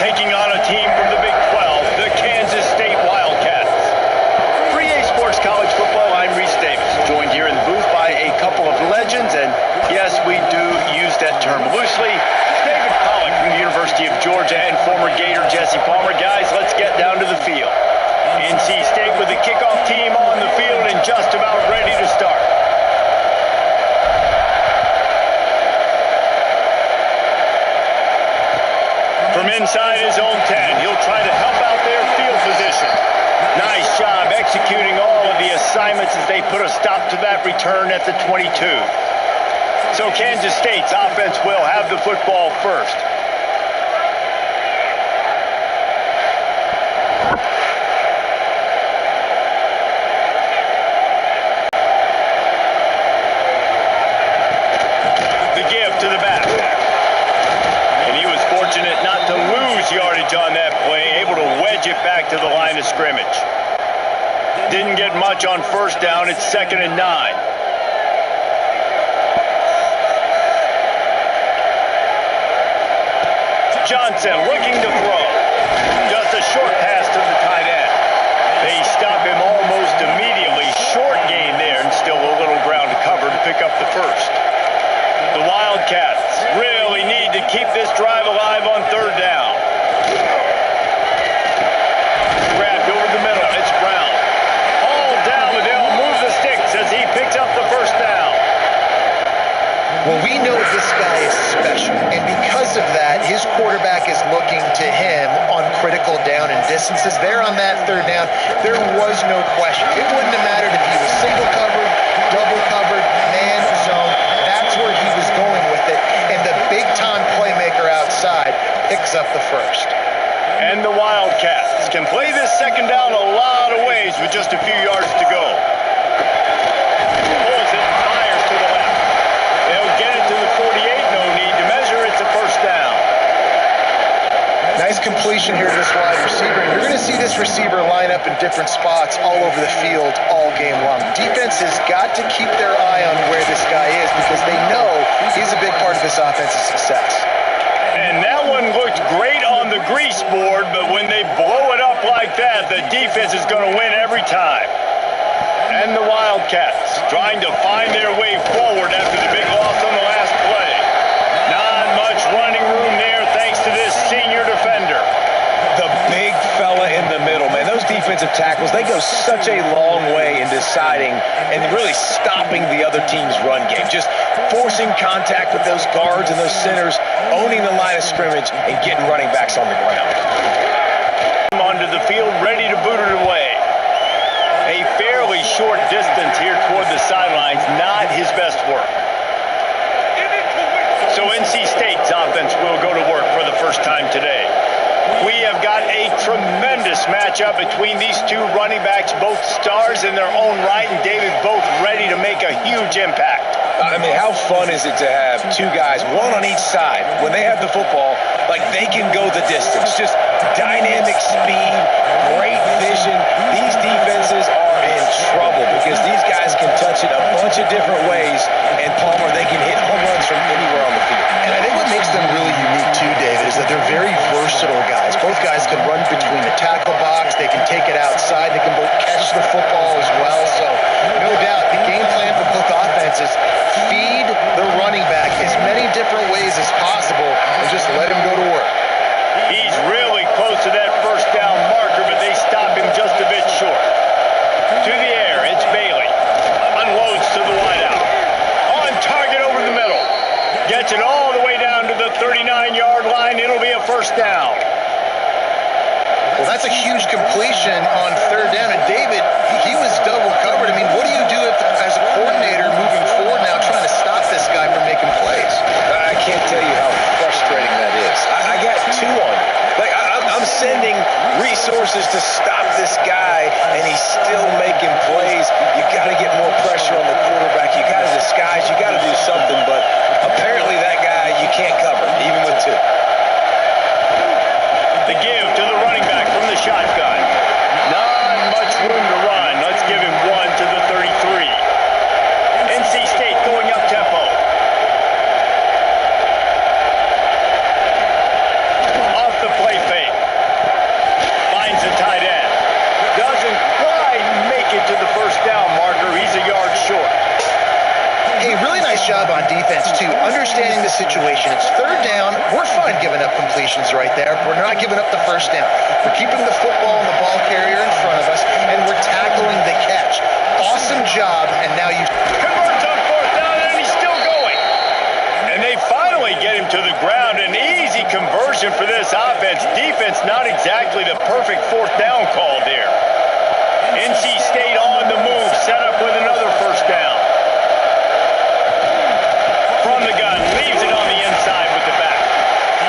taking on a team from the Big 12, the Kansas State Wildcats. 3A Sports College Football, I'm Reese Davis, joined here in the booth by a couple of legends, and yes, we do use that term loosely. David Pollock from the University of Georgia and former Gator Jesse Palmer. Guys, let's get down to the field. NC State with the kickoff team on the field and just about ready to start. From inside his own 10, he'll try to help out their field position. Nice job executing all of the assignments as they put a stop to that return at the 22. So Kansas State's offense will have the football first. The give to the back. And he was fortunate not to lose yardage on that play, able to wedge it back to the line of scrimmage. Didn't get much on first down. It's 2nd and 9. Johnson looking to throw. Just a short pass to the tight end. They stop him almost immediately. Short gain there and still a little ground to cover to pick up the first. The Wildcats really need to keep this drive alive on 3rd down. Grabbed over the middle. It's Brown. All down. Liddell moves the sticks as he picks up the first down. Well, we know this guy is special, and because of that, his quarterback is looking to him on critical down and distances. There on that 3rd down, there was no question. It wouldn't have mattered if he was single covered, double covered, man zone. That's where he was going with it, and the big-time playmaker outside picks up the first. And the Wildcats can play this 2nd down a lot of ways with just a few yards to go. Pulls it, fires to the left. They'll get it to the 48, no need to measure, it's a first down. Nice completion here to this wide receiver. And you're going to see this receiver line up in different spots all over the field all game long. Defense has got to keep their eye on where this guy is because they know he's a big part of this offense's success. And that one looked great on the grease board, but when they blow it up like that, the defense is going to win every time. And the Wildcats trying to find their way forward after the big loss on the last play. Not much running room there thanks to this senior defender. The big fella in the middle, man. Those defensive tackles, they go such a long way in deciding and really stopping the other team's run game. Just forcing contact with those guards and those centers, owning the line of scrimmage, and getting running backs on the ground. Onto the field, ready to boot it away. A fairly short distance here toward the sidelines, not his best work. So NC State's offense will go to work for the first time today. We have got a tremendous matchup between these two running backs, both stars in their own right, and David both ready to make a huge impact. I mean, how fun is it to have two guys, one on each side, when they have the football, like they can go the distance. Just dynamic speed, great vision. These defenses are in trouble because these guys can touch it a bunch of different ways, and Palmer, they can hit home runs from anywhere on the field. And I think what makes them really unique too, David, is that they're very versatile guys. Both guys can run between the tackle box, they can take it outside, they can both catch the football as well. So no doubt the game plan for both offenses, feed the running back as many different ways as possible and just let him go to work. He's really close to that first down marker, but they stop him just a bit short. To the air, it's Bailey. Unloads to the wideout. On target over the middle. Gets it all the way down to the 39-yard line. It'll be a first down. Well, that's a huge completion on 3rd down. And David, he was double covered. I mean, what do you do as a coordinator moving forward now trying to stop this guy from making plays? I can't tell you how frustrating that is. I got two on him. Like, I'm sending resources to stop this guy, and he's still making plays. You got to get more pressure on the quarterback. You got to disguise. You got to do something. But apparently that guy you can't cover, even with two. The give to the running back from the shotgun. Not much room to run. Let's give him one to the 33. NC State going up tempo. Off the play fake. giving up completions right there. We're not giving up the first down. We're keeping the football and the ball carrier in front of us, and we're tackling the catch. Awesome job, and now you converts on fourth down, and he's still going. And they finally get him to the ground. An easy conversion for this offense. Defense not exactly the perfect fourth down call there. NC State on the move, set up with another first down. From the gun, leaves it on the inside with the back.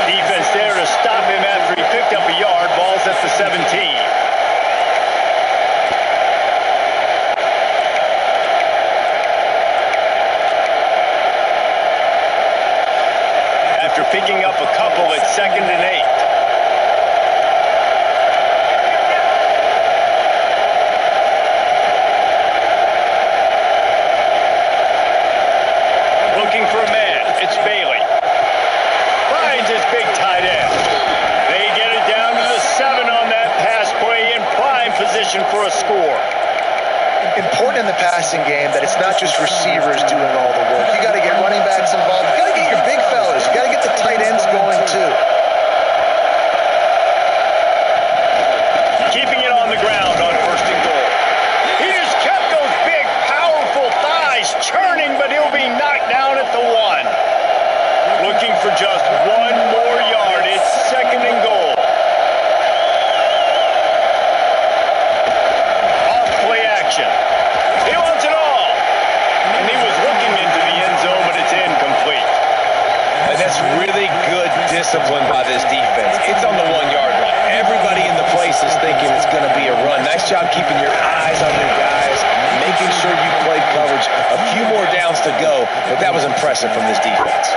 Defense there to stop him after he picked up a yard. Ball's at the 17. After picking up a couple at 2nd and 8. Looking for a man. It's Bailey. Finds his big tight end. They get it down to the 7 on that pass play in prime position for a score. Important in the passing game that it's not just receivers doing all the work. You got to get running backs involved. You got to get your big fellas. You got to get the tight ends going too. Keeping it on the ground on 1st and goal. He just kept those big, powerful thighs churning, but he'll be knocked down at the 1. Looking for just one more yard. It's 2nd and goal. Off play action. He wants it all. And he was looking into the end zone, but it's incomplete. And that's really good discipline by this defense. It's on the 1-yard line. Everybody in the place is thinking it's going to be a run. Nice job keeping your eyes on your guys, making sure you play coverage. A few more downs to go, but that was impressive from this defense.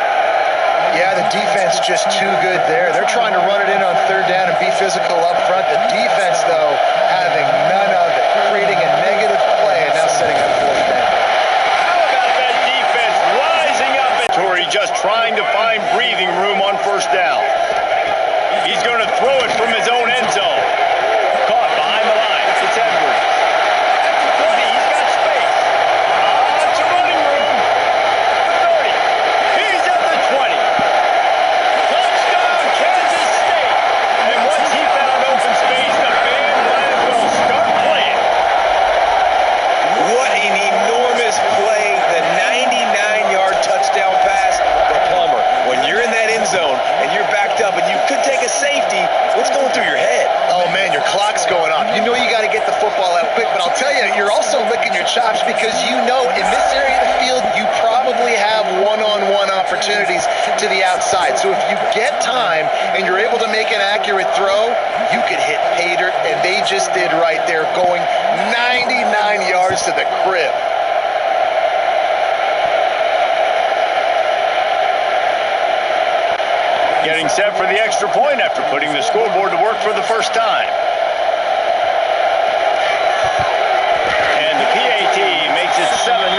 Yeah, the defense just too good there. They're trying to run it in on 3rd down and be physical up front. The defense, though, having none of it, creating a negative play and now setting up 4th down. How about that defense rising up at Torrey, just trying to find breathing room on 1st down. He's going to throw it from his own end zone. Caught behind the line. It's Edwards. At the 20, he's got space. Lots of running room. 30. He's at the 20. Touchdown, Kansas State. And once he found open space, the band will start playing. What an enormous play. The 99-yard touchdown pass for Plummer. When you're in that end zone and you're backed up and you could take a safety, what's going through your head? Oh, man, your clock's going off. You know you got to get the football out quick, but I'll tell you, you're also licking your chops because you know in this area of the field, you probably have one-on-one opportunities to the outside. So if you get time and you're able to make an accurate throw, you could hit pay dirt, and they just did right there, going 99 yards to the crib. Getting set for the extra point after putting the scoreboard to work for the first time. And the PAT makes it 7-0.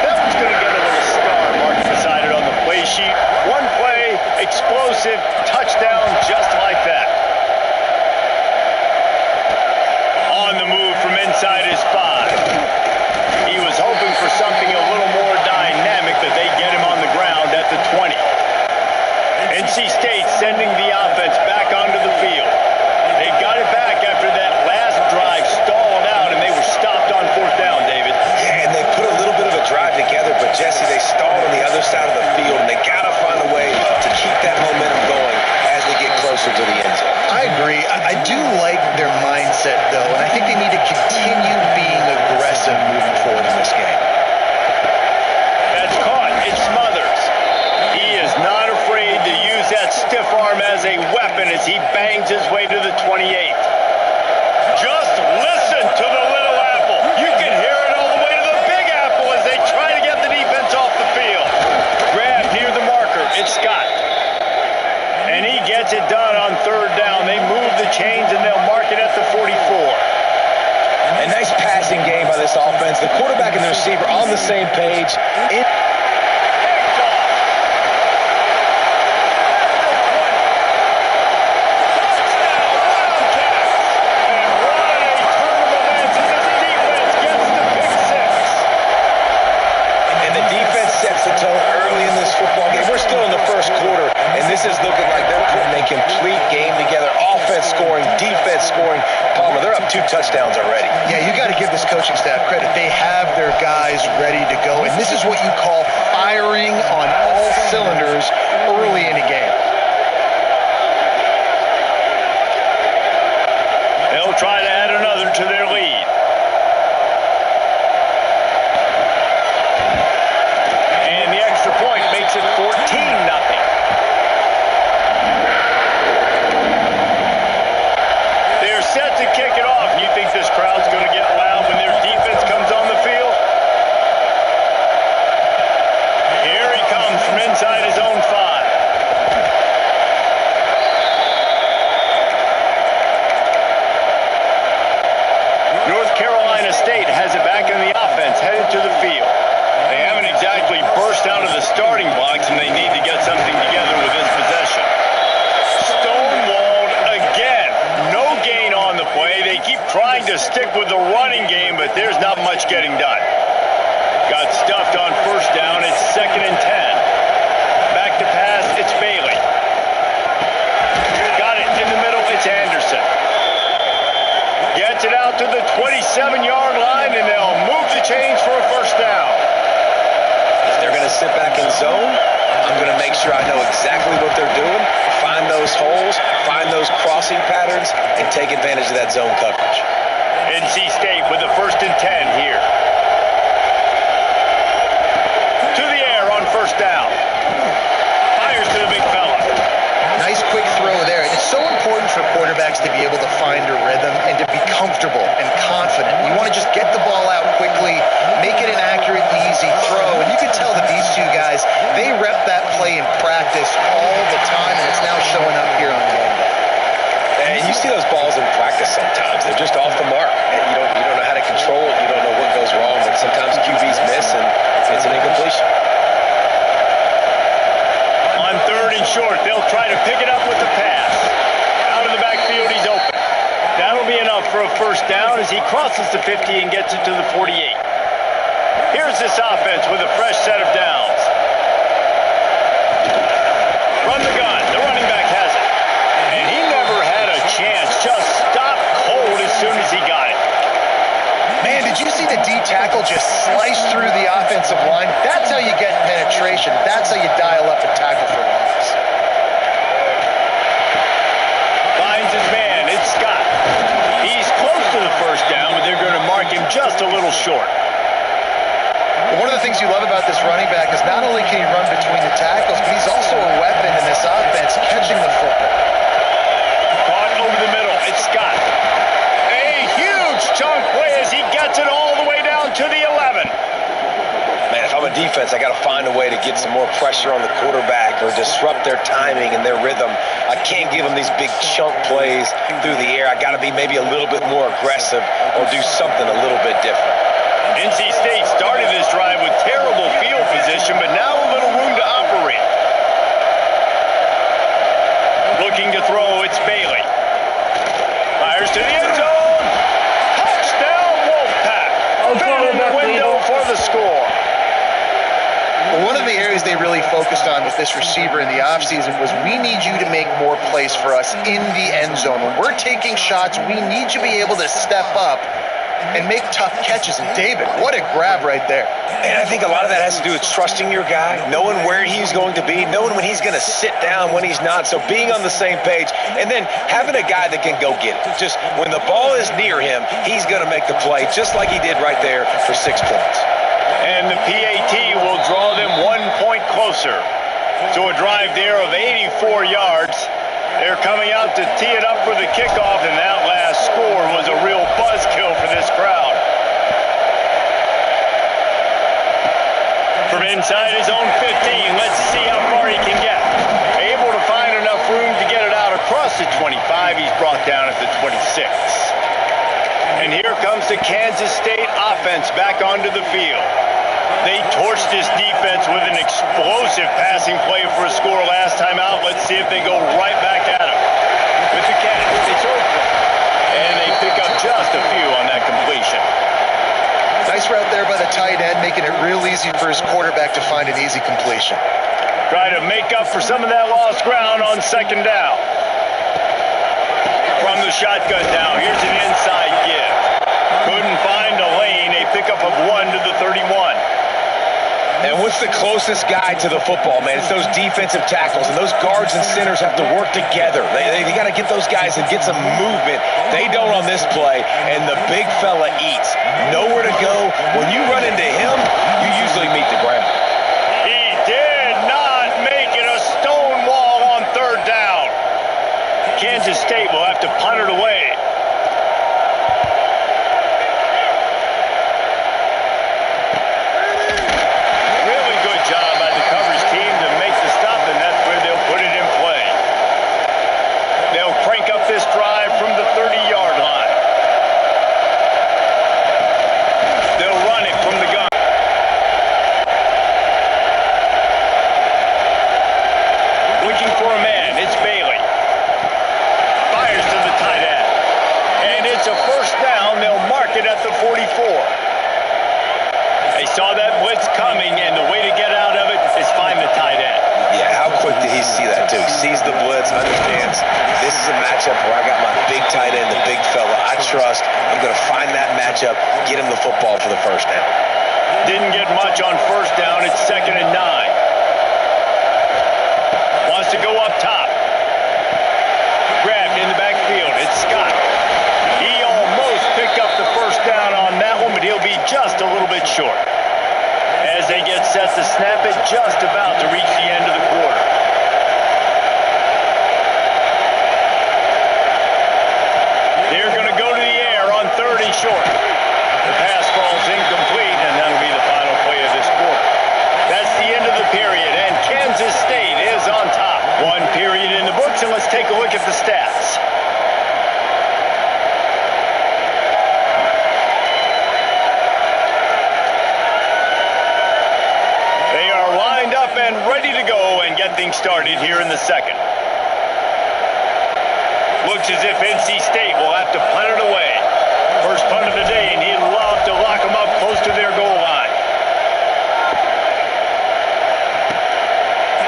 That one's going to get a little star marked beside it on the play sheet. One play, explosive, touchdown, just like that. On the move from inside his 5. He was hoping for something a little more dynamic, but they get him on the ground at the 20. NC State sending the offense back onto the field. They got it back after that last drive stalled out, and they were stopped on 4th down, David. Yeah, and they put a little bit of a drive together, but Jesse, they stalled on the other side of the field, and they got to find a way to keep that momentum going as they get closer to the end zone. I agree. I do like their mindset, though, and I think they need to continue being aggressive moving forward in this game. That's caught. It's Smothers. He is not afraid to use that stiff arm as a weapon as he bangs his way to the 28. Just listen to the Little Apple. You can hear it all the way to the Big Apple as they try to get the defense off the field. Grab near the marker. It's Scott. And he gets it done on 3rd down. They move the chains and they'll mark it at the 44. A nice passing game by this offense. The quarterback and the receiver on the same page. This is looking like they're putting a complete game together. Offense scoring, defense scoring. Palmer, they're up 2 touchdowns already. Yeah, you got to give this coaching staff credit. They have their guys ready to go, and this is what you call firing on all cylinders early in a game. They'll try to add another to their lead. And the extra point makes it 14-0. They're set to kick it off. You think this crowd's going to get loud when their defense comes on the field? Here he comes from inside his own 5. North Carolina State has it back in the offense, headed to the field. They haven't exactly burst out of the starting blocks, and they need to get something together with this possession. Stonewalled again. No gain on the play. They keep trying to stick with the running game, but there's not much getting done. Got stuffed on first down. It's 2nd and 10. Back to pass. It's Bailey. Got it in the middle. It's Anderson. Gets it out to the 27-yard line, and they'll move the chains for a first down. If they're going to sit back in zone, I'm going to make sure I know exactly what they're doing, find those holes, find those crossing patterns, and take advantage of that zone coverage. NC State with the 1st and 10 here. To the air on first down. Fires to the big fella. Nice quick throw there. It's so important for quarterbacks to be able to find a rhythm and to be comfortable and confident. You want to just get the ball out quickly, make it an accurate, easy throw. And you can tell that these 2 guys, they rep that play in practice all the time, and it's now showing up here on game day. And you see those balls in practice sometimes. They're just off the mark. And you don't know how to control it. You don't know what goes wrong. But sometimes QBs miss, and it's an incompletion. On 3rd and short, they'll try to pick it up with the pass. Out of the backfield, he's open. That'll be enough for a first down as he crosses the 50 and gets it to the 48. Here's this offense with a fresh set of downs. Run the gun. The running back has it. And he never had a chance. Just stopped cold as soon as he got it. Man, did you see the D tackle just slice through the offensive line? That's how you get penetration. That's how you dial up a tackle for loss. Finds his man. It's Scott. He's close to the first down, but they're going to mark him just a little short. One of the things you love about this running back is not only can he run between the tackles, but he's also a weapon in this offense, catching the football. Caught over the middle. It's Scott. A huge chunk play as he gets it all the way down to the 11. Man, if I'm a defense, I got to find a way to get some more pressure on the quarterback or disrupt their timing and their rhythm. I can't give them these big chunk plays through the air. I got to be maybe a little bit more aggressive or do something a little bit different. NC State started this drive with terrible field position, but now a little room to operate. Looking to throw, it's Bailey. Fires to the end zone. Touchdown, Wolfpack. Fell in the window for the score. Well, one of the areas they really focused on with this receiver in the offseason was we need you to make more plays for us in the end zone. When we're taking shots, we need you to be able to step up and make tough catches. And David, what a grab right there. And I think a lot of that has to do with trusting your guy, knowing where he's going to be, knowing when he's going to sit down, when he's not. So being on the same page, and then having a guy that can go get it. Just when the ball is near him, he's going to make the play, just like he did right there for 6 points. And the PAT will draw them 1 point closer to a drive there of 84 yards. They're coming out to tee it up for the kickoff, and that last score was a real buzzkill for this crowd. From inside his own 15, let's see how far he can get. Able to find enough room to get it out across the 25. He's brought down at the 26. And here comes the Kansas State offense back onto the field. They torched this defense with an explosive passing play for a score last time out. Let's see if they go right back at him. With the catch, they throw for it. And they pick up just a few on that completion. Nice route there by the tight end, making it real easy for his quarterback to find an easy completion. Try to make up for some of that lost ground on second down. From the shotgun now, here's an inside give. Couldn't find a lane, a pickup of 1 to the 31. And what's the closest guy to the football, man? It's those defensive tackles, and those guards and centers have to work together. They got to get those guys and get some movement. They don't on this play, and the big fella eats. Nowhere to go. When you run into him, you usually meet the ground. He did not make it a stone wall on third down. Kansas State will have to punt it away. This drive from the 30-yard line. They'll run it from the gun. Looking for a man. It's Bailey. Fires to the tight end. And it's a first down. They'll mark it at the 44. They saw that blitz coming, and the way to get out of it is find the tight end. Yeah, how quick did he see that, too? He sees the blitz, understands this is a matchup where I got my big tight end, the big fella I trust. I'm going to find that matchup, get him the football for the first down. Didn't get much on first down. It's 2nd and 9. Wants to go up top. Grabbed in the backfield. It's Scott. He almost picked up the first down on that one, but he'll be just a little bit short. As they get set to snap it, just about to reach the end of the quarter. They're going to go to the air on 3rd and short. The pass falls incomplete, and that'll be the final play of this quarter. That's the end of the period, and Kansas State is on top. 1 period in the books, and let's take a look at the stats. And ready to go and get things started here in the second. Looks as if NC State will have to punt it away. First punt of the day, and he'd love to lock them up close to their goal line.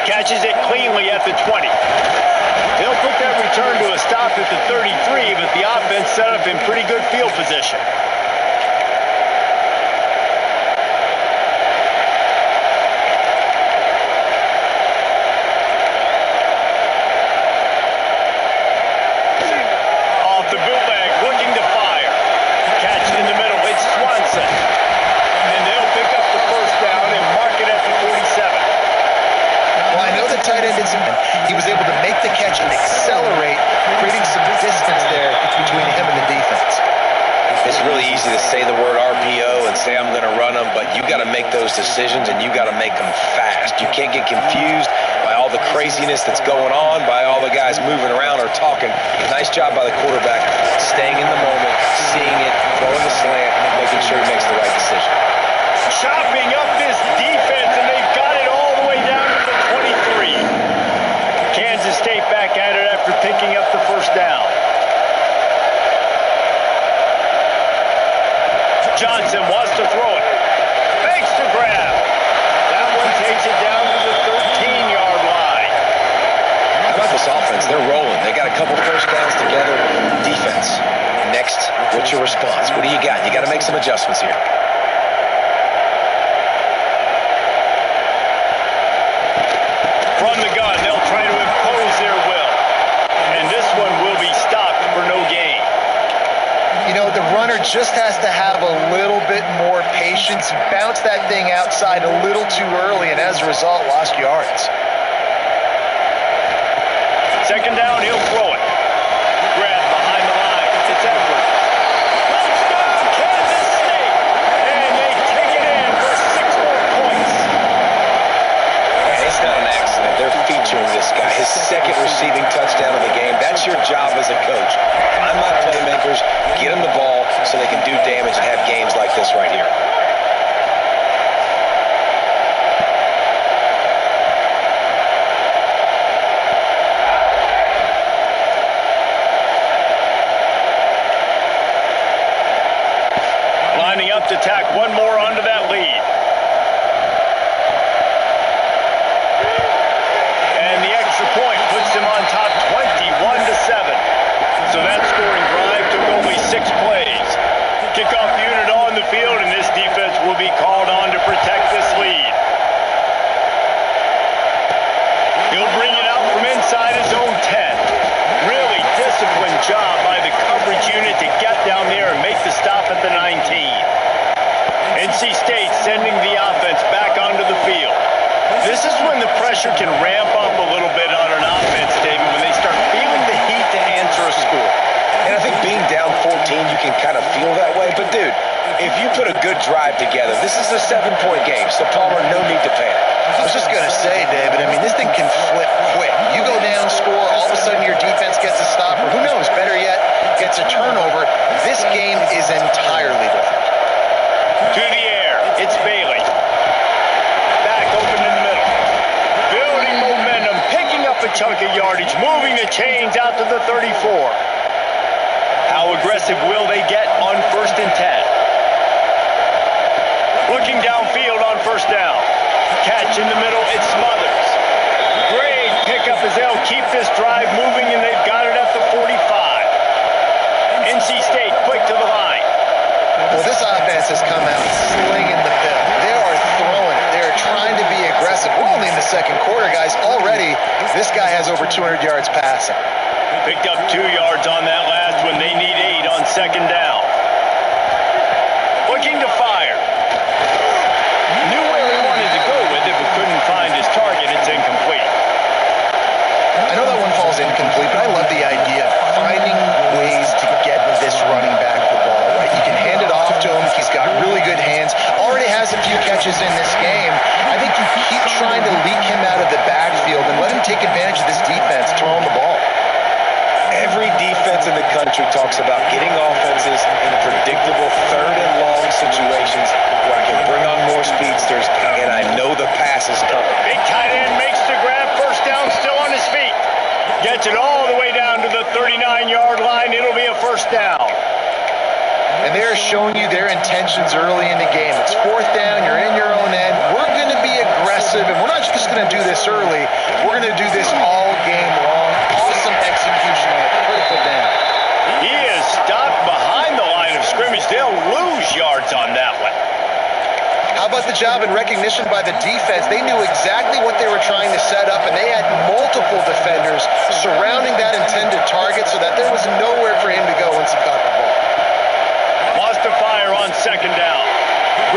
Catches it cleanly at the 20. They'll put that return to a stop at the 33, but the offense set up in pretty good field position. He was able to make the catch and accelerate, creating some distance there between him and the defense. It's really easy to say the word RPO and say I'm going to run them, but you got to make those decisions and you got to make them fast. You can't get confused by all the craziness that's going on, by all the guys moving around or talking. Nice job by the quarterback, staying in the moment, seeing it, throwing the slant, making sure he makes the right decision. Chopping up this defense, and they've got it all the way down to the 23. Kansas State back at it after picking up the first down. Johnson wants to throw it. Fakes to grab. That one takes it down to the 13-yard line. How about this offense? They're rolling. They got a couple first downs together. Defense. Next, what's your response? What do you got? You got to make some adjustments here. From the gun, they'll try to impose their will. And this one will be stopped for no gain. You know, the runner just has to have a little bit more patience, bounce that thing outside a little too early, and as a result, lost yards. Second down, he'll throw it. Grab behind the line. It's Edwards. Touchdown, Kansas State. And they take it in for 6 more points. It's not an accident. They're featuring this guy. His second receiving touchdown of the game. That's your job as a coach. Find my playmakers, get them the ball so they can do damage and have games like this right here. Lining up to tack one more onto that lead. And the extra point puts them on if you put a good drive together, this is a 7-point game, so Palmer, no need to panic. I was just going to say, David, I mean, this thing can flip quick. You go down, score, all of a sudden your defense gets a stop, or who knows, better yet, gets a turnover. This game is entirely different. To the air, it's Bailey. Back open in the middle. Building momentum, picking up a chunk of yardage, moving the chains out to the 34. How aggressive will they get on 1st and 10? Looking downfield on 1st down. Catch in the middle, it's Smothers. Great pickup as they'll keep this drive moving, and they've got it at the 45. NC State quick to the line. Well, this offense has come out slinging the bill. They are throwing it. They're trying to be aggressive. We're only in the second quarter, guys. Already, this guy has over 200 yards passing. Picked up 2 yards on that last one. They need 8 on 2nd down. Looking to fire. Knew where he wanted to go with it, but couldn't find his target. It's incomplete. I know that one falls incomplete, but I love the idea of finding ways to get this running back the ball. Right? You can hand it off to him. He's got really good hands. Already has a few catches in this game. I think you keep trying to leak him out of the backfield and let him take advantage of this defense throwing the ball. Every defense in the country talks about getting offenses in predictable 3rd and long situations where I can bring on more speedsters, and I know the pass is coming. Big tight end makes the grab. 1st down, still on his feet. Gets it all the way down to the 39-yard line. It'll be a 1st down. And they're showing you their intentions early in the game. It's 4th down. You're in your own end. We're going to be aggressive, and we're not just going to do this early. We're going to do this all game long. Awesome execution on a critical down. He is stopped behind the line of scrimmage. They'll lose yards on that one. How about the job and recognition by the defense? They knew exactly what they were trying to set up, and they had multiple defenders surrounding that intended target so that there was nowhere for him to go once he caught the ball. Lost to fire on 2nd down.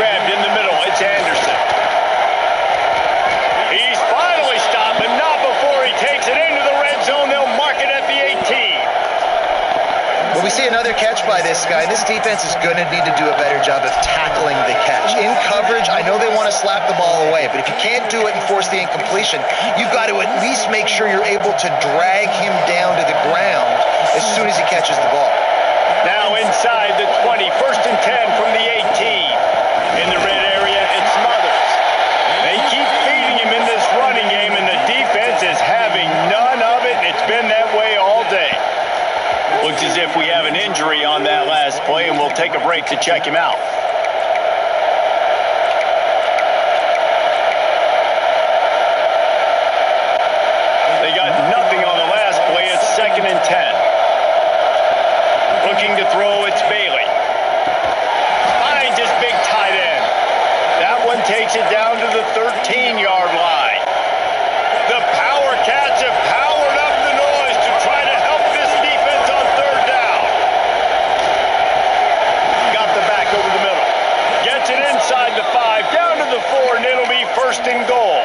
Grabbed in the middle. It's Anderson. He's finally stopped, but not before he takes it into the red zone. They'll mark it at the 18. When we see another catch by this guy, this defense is going to need to do a better job of tackling the catch. In coverage, I know they want to slap the ball away, but if you can't do it and force the incompletion, you've got to at least make sure you're able to drag him down to the ground as soon as he catches the ball. Now inside the 20, 1st and 10 from the 18. In the red area, it's Smothers. They keep feeding him in this running game, and the defense is having none of it. It's been that way all day. Looks as if we have an injury on that last play, and we'll take a break to check him out. They got nothing on the last play. It's 2nd and 10. Looking to throw, it's Bailey. Finds his big tight end. That one takes it down to the 13-yard line. The Power Cats have powered up the noise to try to help this defense on 3rd down. Got the back over the middle. Gets it inside the 5, down to the 4, and it'll be 1st and goal.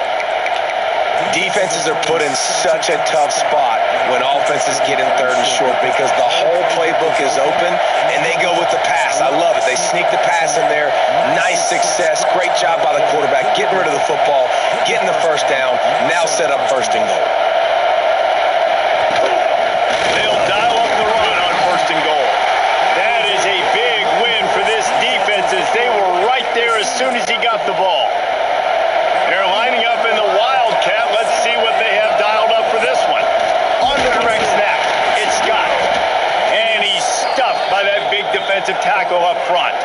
Defenses are put in such a tough spot when offenses get in 3rd and short because the whole playbook is open and they go with the pass. I love it. They sneak the pass in there. Nice success. Great job by the quarterback getting rid of the football, getting the 1st down, now set up 1st and goal. They'll dial up the run on 1st and goal. That is a big win for this defense as they were right there as soon as he got the ball. They're lining up in the Wildcat. Let's see what they have dialed up for this one. On the direct snap, it's Scott. And he's stuffed by that big defensive tackle up front.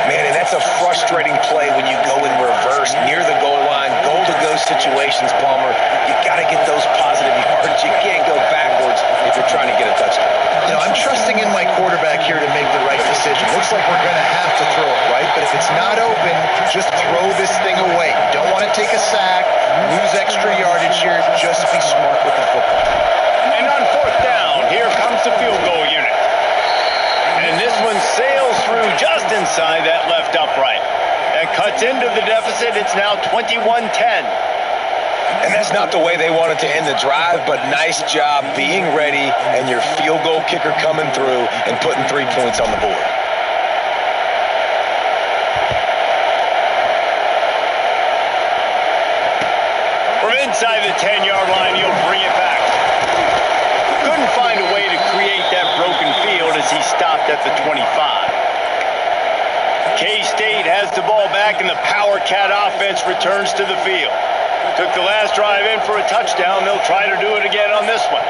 Man, and that's a frustrating play when you go in reverse near the goal line. Goal-to-go situations, Palmer. You got to get those positive yards. You can't go backwards if you're trying to get a touchdown. You know, I'm trusting in my quarterback here to make the right decision. Looks like we're going to have to throw it, right? But if it's not open, just throw this thing away. You don't want to take a sack, lose extra yardage here. Just be smart with the football. And on 4th down, here comes the field goal unit. And this one sails through just inside that left upright. That cuts into the deficit. It's now 21-10. And that's not the way they wanted to end the drive, but nice job being ready and your field goal kicker coming through and putting 3 points on the board. the 10-yard line, he'll bring it back. Couldn't find a way to create that broken field as he stopped at the 25. K-State has the ball back, and the Power Cat offense returns to the field. Took the last drive in for a touchdown. They'll try to do it again on this one.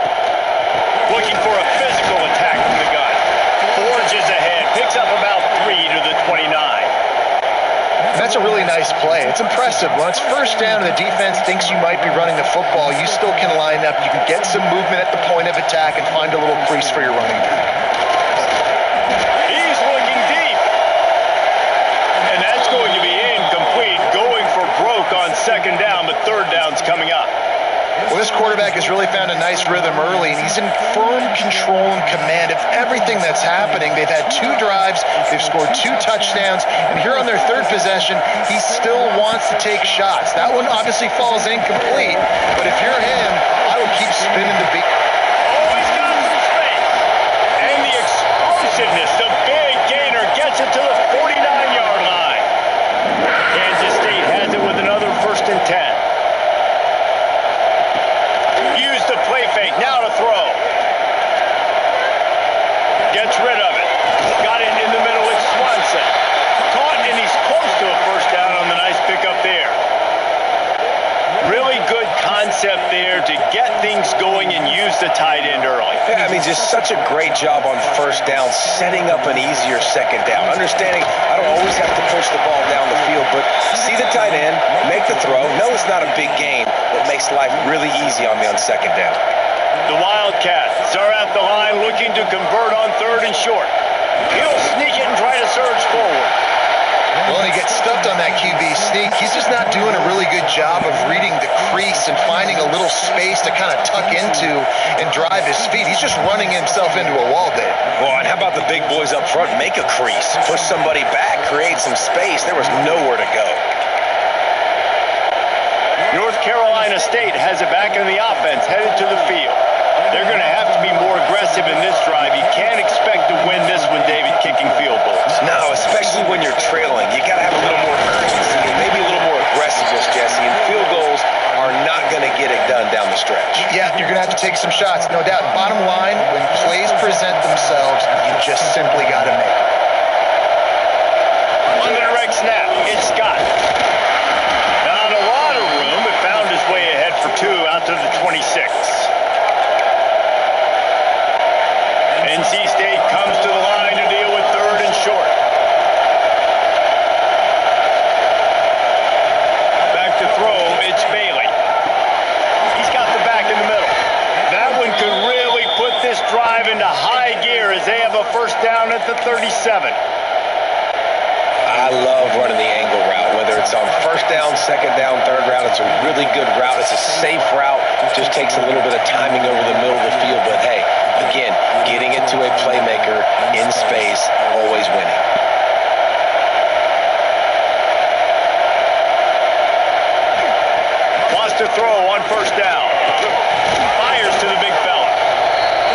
Looking for a physical attack from the gun. Forges ahead, picks up about 3 to the 29. That's a really nice play. It's impressive. When it's first down and the defense thinks you might be running the football, you still can line up. You can get some movement at the point of attack and find a little crease for your running back. He's looking deep. And that's going to be incomplete. Going for broke on second down, but third down's coming up. Well, this quarterback has really found a nice rhythm early, and he's in firm control and command of everything that's happening. They've had 2 drives, they've scored 2 touchdowns, and here on their third possession, he still wants to take shots. That one obviously falls incomplete, but if you're him, I would keep spinning the beat. Oh, he's got some space. And the explosiveness, the big gainer gets it to the 49-yard line. Kansas State has it with another 1st and 10. The play fake, now to throw. Gets rid of it. Got it in the middle with Swanson. Caught, and he's close to a first down on the nice pickup there. Really good concept there to get things going and use the tight end early. Yeah, I mean, just such a great job on first down, setting up an easier second down. Understanding I don't always have to push the ball down the field, but see the tight end, make the throw. No, it's not a big gain, but makes life really easy on me on second down. The Wildcats are at the line looking to convert on 3rd and short. He'll sneak it and try to surge forward. Well, he gets stuffed on that QB sneak. He's just not doing a really good job of reading the crease and finding a little space to kind of tuck into and drive his feet. He's just running himself into a wall, Dave. Well, and how about the big boys up front? Make a crease, push somebody back, create some space. There was nowhere to go. North Carolina State has it back in the offense, headed to the field. They're going to have to be more aggressive in this drive. You can't expect to win this one, David, kicking field goals. No, especially when you're trailing. You got to have a little more urgency and maybe a little more aggressiveness, Jesse. And field goals are not going to get it done down the stretch. Yeah, you're going to have to take some shots, no doubt. Bottom line, when plays present themselves, you just simply got to make it. On the direct snap, it's Scott. Not a lot of room, but found his way ahead for 2 out to the 26. NC State comes to the line to deal with 3rd and short. Back to throw, it's Bailey. He's got the back in the middle. That one could really put this drive into high gear as they have a first down at the 37. I love running the angle route, whether it's on first down, second down, third route. It's a really good route. It's a safe route. It just takes a little bit of timing over the middle of the field. But hey, again, getting it to a playmaker in space, always winning. Wants to throw on first down. Fires to the big fella.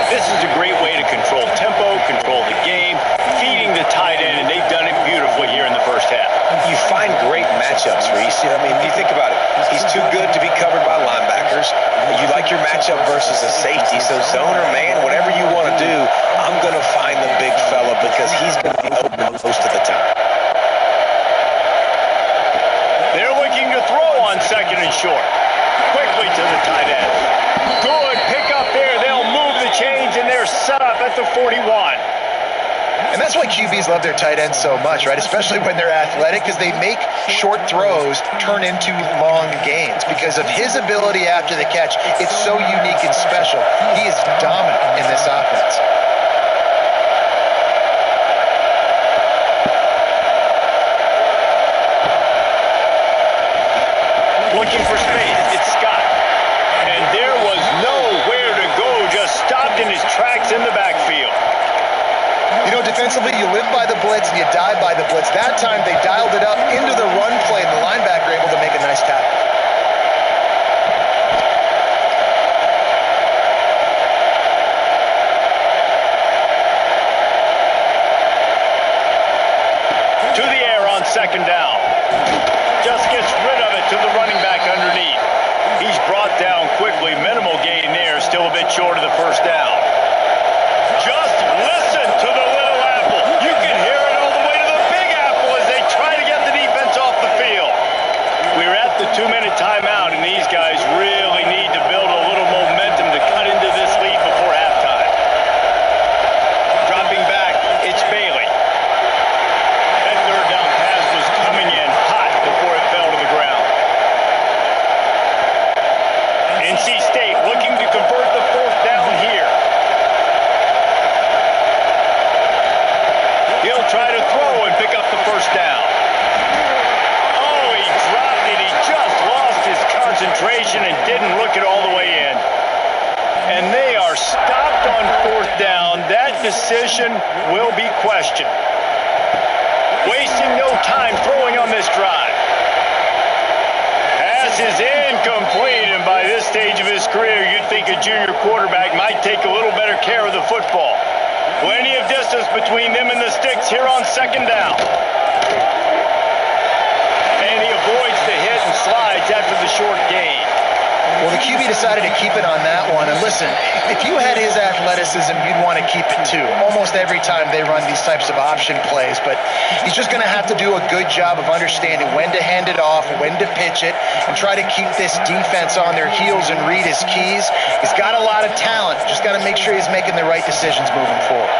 This is a great way to control tempo, control the game, feeding the tight end, and they've done it beautifully here in the first half. You find great matchups, Reese. I mean, if you think about it, he's too good to be covered by linebackers. You like your matchup versus a safety, so zone or man, whatever you want to do, I'm going to find the big fella because he's going to be open most of the time. They're looking to throw on 2nd and short. Quickly to the tight end. Good pickup there. They'll move the chains, and they're set up at the 41. And that's why QBs love their tight ends so much, right? Especially when they're athletic, because they make short throws turn into long gains. Because of his ability after the catch, it's so unique and special. He is dominant in this offense. Looking for space, it's Scott. And there was nowhere to go, just stopped in his tracks in the backfield. You know, defensively, you live by the blitz and you die by the blitz. That time, they dialed it up into the run play, and the linebacker able to make a nice tackle. To the air on 2nd down. Just gets rid of it to the running back underneath. He's brought down relatively minimal gain there, still a bit short of the first down. Just listen to the Little Apple. You can hear it all the way to the Big Apple as they try to get the defense off the field. We're at the 2-minute timeout, and these guys really need to build a little momentum to cut into this lead before halftime. Dropping back, it's Bailey. That third down pass was coming in hot before it fell to the ground. NC State looking to convert the fourth down here. He'll try to throw and pick up the first down. Oh, he dropped it. He just lost his concentration and didn't look it all the way in. And they are stopped on fourth down. That decision will be questioned. Wasting no time throwing on this drive. Pass is incomplete, and by this stage of his career, you'd think a junior quarterback might take a little better care of the football. Plenty of distance between them and the sticks here on second down. And he avoids the hit and slides after the short gain. Well, the QB decided to keep it on that one. And listen, if you had his athleticism, you'd want to keep it too. Almost every time they run these types of option plays. But he's just going to have to do a good job of understanding when to hand it off, when to pitch it, and try to keep this defense on their heels and read his keys. He's got a lot of talent. Just got to make sure he's making the right decisions moving forward.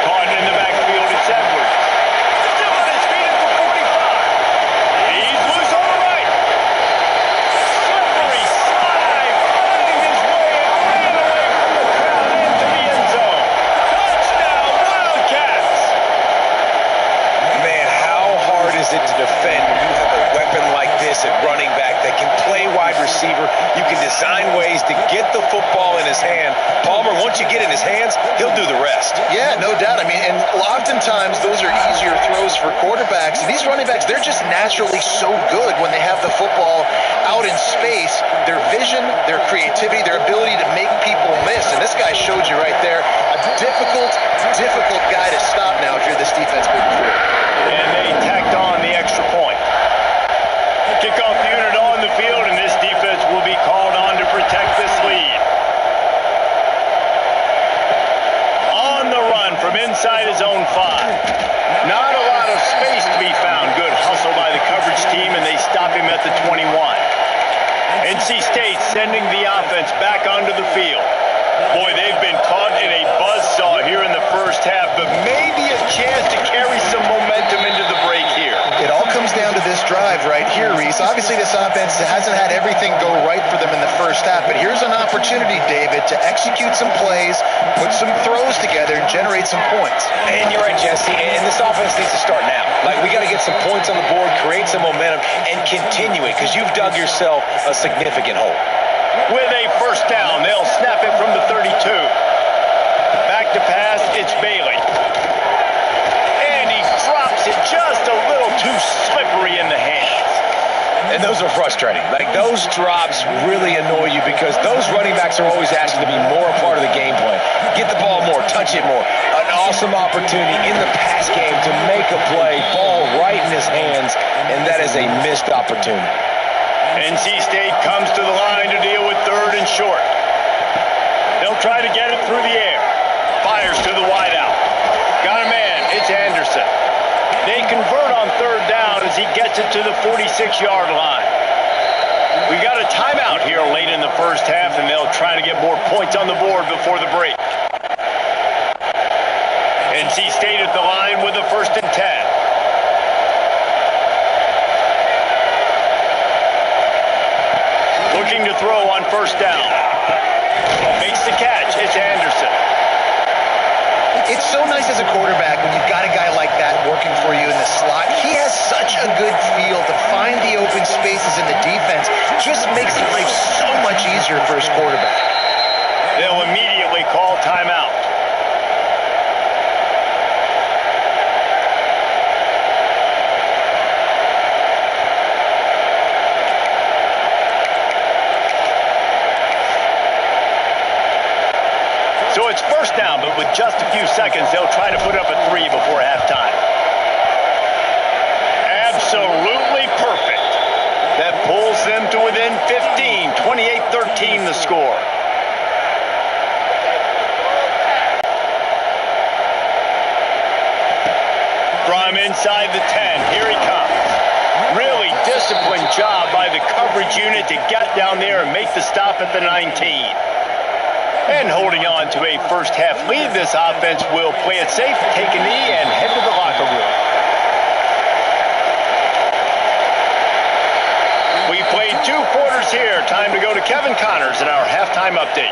Caught in the backfield, it's Edwards. Still on his feet at the 45. He's loose on the right. Slippery slide, finding his way and ran away from the crowd into the end zone. Touchdown, Wildcats! Man, how hard is it to defend when you have a weapon like this at running back that can play wide receiver? You can design ways to get the football in his hand. Palmer, once you get in his hands, he'll do the rest. Yeah, no doubt. I mean, and oftentimes those are easier throws for quarterbacks. And these running backs, they're just naturally so good when they have the football out in space. Their vision, their creativity, their ability to make people miss. And this guy showed you right there, a difficult guy to stop now if you're this defense moving forward. And they tacked on the extra point. Kickoff unit on the field, and this defense will be called on to protect this lead. On the run from inside his own 5. Not a lot of space to be found. Good hustle by the coverage team, and they stop him at the 21. NC State sending the offense back onto the field. Boy, they've been caught in a buzzsaw here in the first half, but maybe a chance to carry some momentum into the break here. It all comes down to this drive right here, Reese. Obviously, this offense hasn't had everything go right for them in the first half, but here's an opportunity, David, to execute some plays, put some throws together, and generate some points. And you're right, Jesse, and this offense needs to start now. Like, we got to get some points on the board, create some momentum, and continue it, because you've dug yourself a significant hole. With a first down, they'll snap it from the 32. Back to pass, it's Bailey. And he drops it just a little too slippery in the hands. And those are frustrating. Like, those drops really annoy you because those running backs are always asked to be more a part of the game plan. Get the ball more, touch it more. An awesome opportunity in the pass game to make a play, ball right in his hands, and that is a missed opportunity. NC State comes to the line to deal with third and short. They'll try to get it through the air. Fires to the wideout. Got a man. It's Anderson. They convert on third down as he gets it to the 46-yard line. We got a timeout here late in the first half, and they'll try to get more points on the board before the break. NC State at the line with a 1st and 10. Looking to throw on first down. Makes the catch. It's Anderson. It's so nice as a quarterback when you've got a guy like that working for you in the slot. He has such a good feel to find the open spaces in the defense. Just makes life so much easier for his quarterback. They'll immediately call timeout. So it's first down, but with just a few seconds, they'll try to put up a 3 before halftime. Absolutely perfect. That pulls them to within 15, 28-13 the score. From inside the 10, here he comes. Really disciplined job by the coverage unit to get down there and make the stop at the 19. And holding on to a first half lead, this offense will play it safe, take a knee, and head to the locker room. We played 2 quarters here. Time to go to Kevin Connors in our halftime update.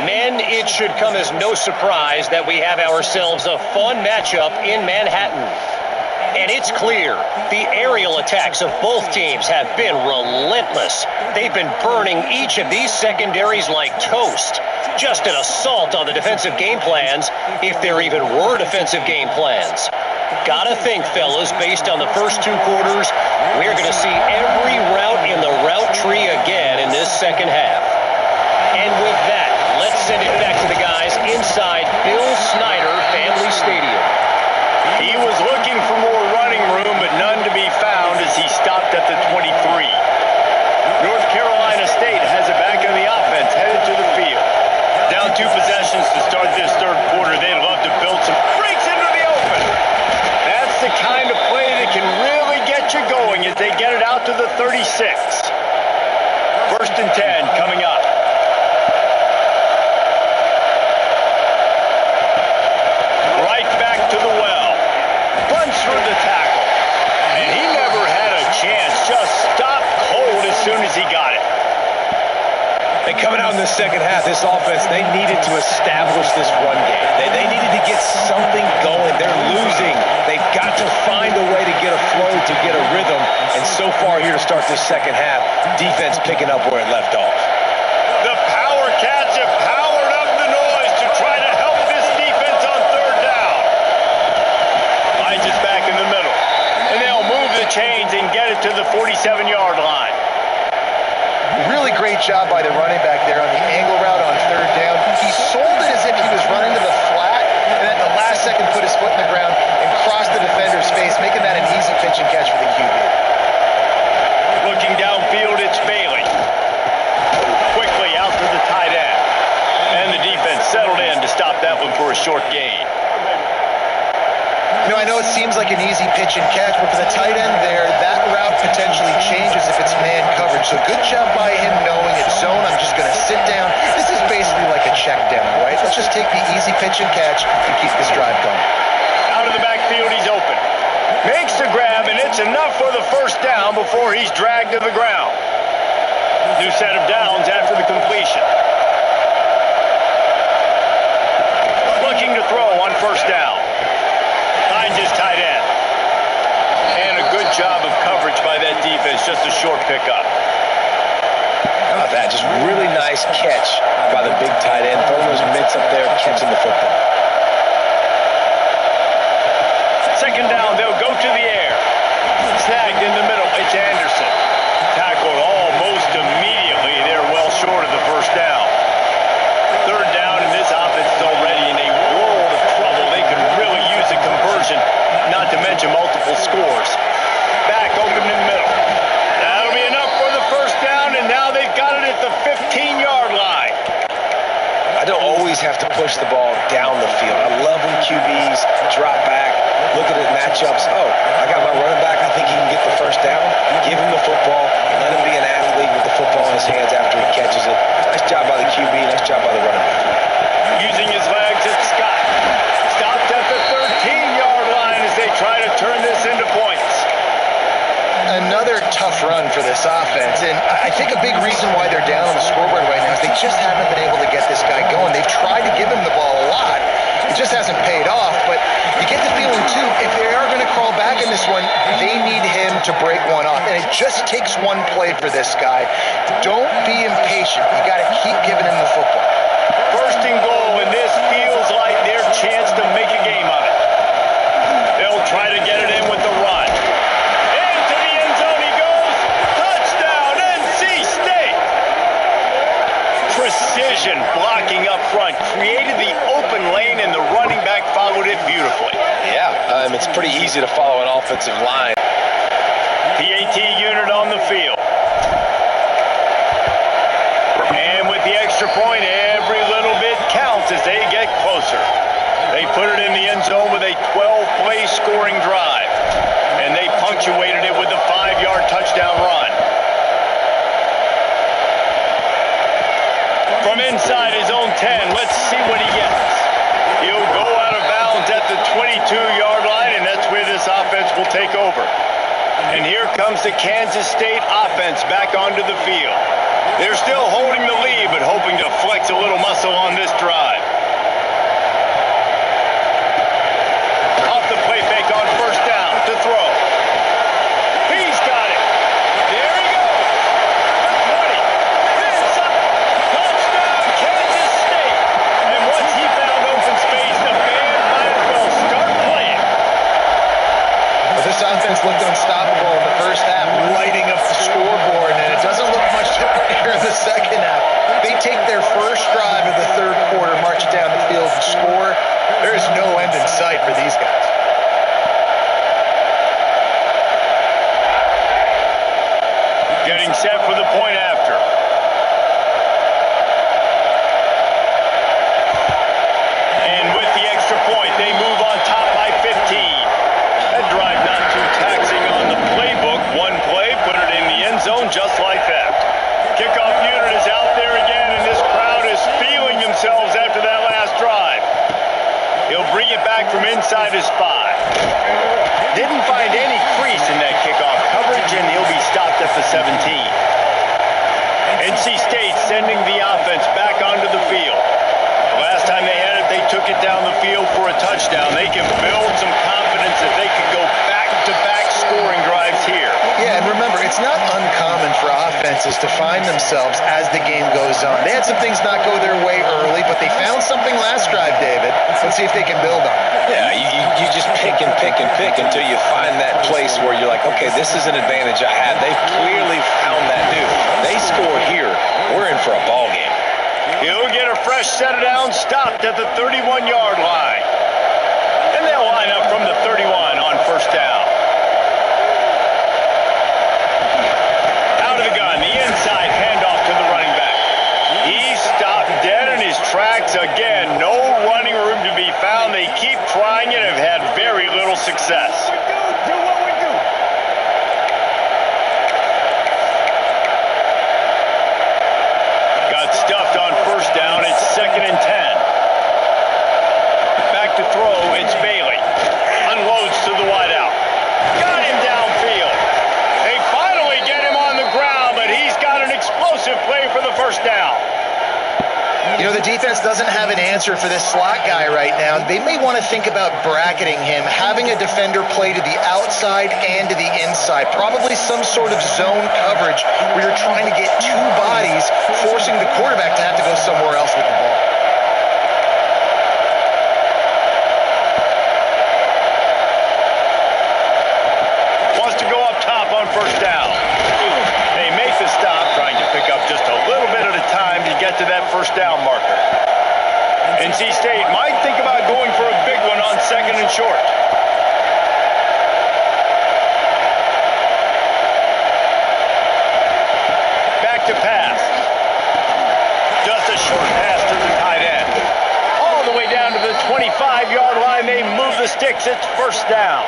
Men, it should come as no surprise that we have ourselves a fun matchup in Manhattan. And it's clear the aerial attacks of both teams have been relentless. They've been burning each of these secondaries like toast. Just an assault on the defensive game plans, if there even were defensive game plans. Gotta think, fellas, based on the first 2 quarters, we're going to see every route in the route tree again in this second half. And with that, let's send it back to the guys inside Bill Snyder Family Stadium. He was looking for more running room, but none to be found as he stopped at the 23. North Carolina State has it back on the offense, headed to the field. Down 2 possessions to start this third quarter. They'd love to build some breaks into the open. That's the kind of play that can really get you going as they get it out to the 36. First and 10 coming up. Right back to the well. Runs through the tackle. And he never had a chance. Just stopped cold as soon as he got it. And coming out in the second half, this offense, they needed to establish this run game. They needed to get something going. They're losing. They've got to find a way to get a flow, to get a rhythm. And so far here to start this second half, defense picking up where it left off. The Power Cats have powered up the noise to try to help this defense on third down. Hines is back in the middle. And they'll move the chains and get it to the 47-yard line. Really great job by the running back there on the angle route on third down. He sold it as if he was running to the flat, and at the last second put his foot in the ground and crossed the defender's face, making that an easy pitch and catch for the QB. Looking downfield, it's Bailey. Quickly out to the tight end. And the defense settled in to stop that one for a short gain. You know, I know it seems like an easy pitch and catch, but for the tight end there, that route potentially changes if it's man coverage. So good job by him knowing it's zone. I'm just going to sit down. This is basically like a check down, right? Let's just take the easy pitch and catch and keep this drive going. Out of the backfield, he's open. Makes the grab, and it's enough for the first down before he's dragged to the ground. New set of downs after the completion. Looking to throw on first down. Finds his tight end. And a good job of coverage by that defense, just a short pickup. How about that? Just really nice catch by the big tight end. Throwing those mitts up there, catching the football. Second down, they'll go to the air. Snagged in the middle, it's Anderson. Tackled almost immediately. They're well short of the first down. Third down, and this offense is already in a world of trouble. They could really use a conversion, not to mention multiple scores. Back open in the middle. That'll be enough for the first down, and now they've got it at the 15-yard line. I don't always have to push the ball down the field. I love when QBs drop back, look at the matchups. Oh, I got my running back. I think he can get the first down. Give him the football. Let him be an athlete with the football in his hands after he catches it. Nice job by the QB. Nice job by the running back. Using his legs, it's Scott. Stopped at the 13-yard line as they try to turn this into points. Another tough run for this offense, and I think a big reason why they're down on the scoreboard right now is they just haven't been able to get this guy going. They've tried to give him the ball a lot. It just hasn't paid off, but you get the feeling, too, if they are going to crawl back in this one, they need him to break one off, and it just takes one play for this guy. Don't be impatient. You got to keep giving him the football. First and goal, and this feels like their chance to make a game of it. They'll try to get it in with the run. Into the end zone he goes. Touchdown, NC State. Precision blocking up front created the open lane, and the running back followed it beautifully. Yeah, it's pretty easy to follow an offensive line. PAT unit on the field. inside his own 10. Let's see what he gets. He'll go out of bounds at the 22-yard line, and that's where this offense will take over. And here comes the Kansas State offense back onto the field. They're still holding the lead, but hoping to flex a little muscle on this drive. Off the play fake on first down to throw. He's got it. There he goes. 20. Inside. Touchdown, Kansas State. And once he found open space, the band might as well start playing. Well, this offense looked unstoppable in the first half, lighting up the scoreboard, and it doesn't look much different here in the second half. They take their first drive of the third quarter, march down the field and score. There is no end in sight for these guys. Getting set for the point after. And with the extra point, they move on top by 15. That drive not too taxing on the playbook. One play, put it in the end zone just like that. Kickoff unit is out there again, and this crowd is feeling themselves after that last drive. He'll bring it back from inside his spot. Didn't find any crease in that kickoff coverage, and he'll be stopped at the 17. NC State sending the offense back onto the field. The last time they had it, they took it down the field for a touchdown. They can build some confidence that they could go back-to-back scoring drives here. Yeah, and remember, it's not uncommon for offenses to find themselves as the game goes on. They had some things not go their way early, but they found something last drive, David. Let's see if they can build on it. Yeah, you just pick and pick and pick until you find that place where you're like, okay, this is an advantage I had. They've clearly found that dude. They scored here. We're in for a ball game. He'll get a fresh set of downs stopped at the 31-yard line. And they'll line up from the 31 on first down. Out of the gun, the inside handoff to the running back. He stopped dead in his tracks again. No running room to be found. They keep trying it and have had very little success. Got stuffed on first down. It's 2nd and 10. Back to throw. It's Bailey. Unloads to the wideout. Got him downfield. They finally get him on the ground, but he's got an explosive play for the first down. You know, the defense doesn't have an answer for this slot guy right now. They may want to think about bracketing him, having a defender play to the outside and to the inside. Probably some sort of zone coverage where you're trying to get two bodies, forcing the quarterback to have to go somewhere else with the ball. Wants to go up top on first down. They make the stop, trying to pick up just a little bit at a time to get to that first down marker. NC State might think about going for a big one on 2nd and short. Back to pass. Just a short pass to the tight end. All the way down to the 25-yard line. They move the sticks. It's first down.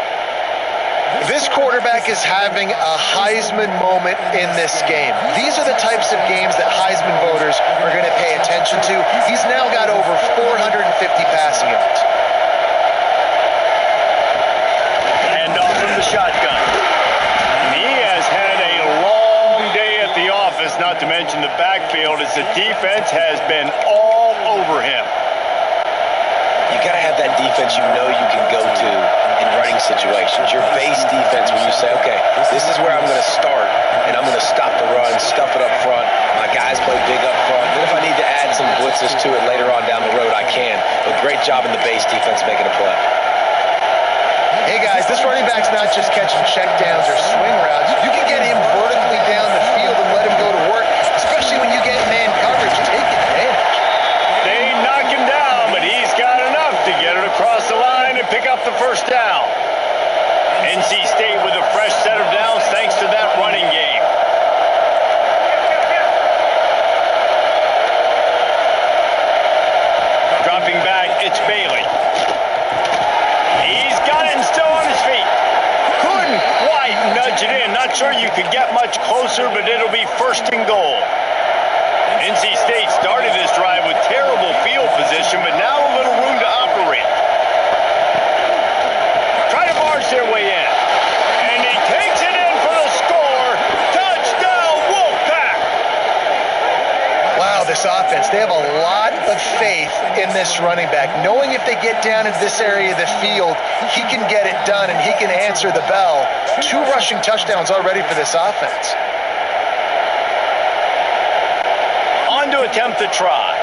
This quarterback is having a Heisman moment in this game. These are the types of games that Heisman voters are going to pay attention to. He's now got over 450 passing yards. And off from the shotgun. He has had a long day at the office, not to mention the backfield, as the defense has been all over him. You got to have that defense you know you can go to in running situations. Your base defense where you say, okay, this is where I'm going to start, and I'm going to stop the run, stuff it up front. My guys play big up front. Then if I need to add some blitzes to it later on down the road, I can. But great job in the base defense making a play. Hey guys, this running back's not just catching checkdowns or swing routes. You can get him vertically down the field and let him go to work, especially when you get man coverage. Take advantage. They knock him down, but he's got enough to get it across the line and pick up the first down. NC State with a fresh set of downs thanks to that running game. Dropping back, it's Bailey. He's got it and still on his feet. Couldn't quite nudge it in. Not sure you could get much closer, but it'll be 1st and goal. NC State started this drive with terrible field position, but now a little room to operate. Try to march their way in. And he takes it in for the score. Touchdown, Wolfpack! Wow, this offense, they have a lot of faith in this running back, knowing if they get down into this area of the field, he can get it done and he can answer the bell. 2 rushing touchdowns already for this offense. On to attempt the try.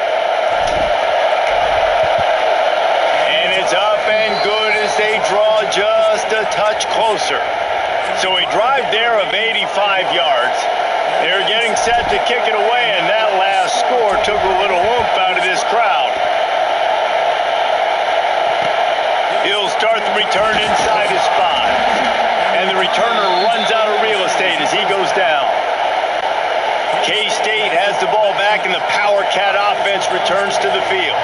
And it's up and good as they draw just a touch closer. So a drive there of 85 yards. They're getting set to kick it away, and that last score took a little oomph out of this crowd. He'll start the return inside his 5. And the returner runs out of real estate as he goes down. K-State has the ball back, and the Power Cat offense returns to the field.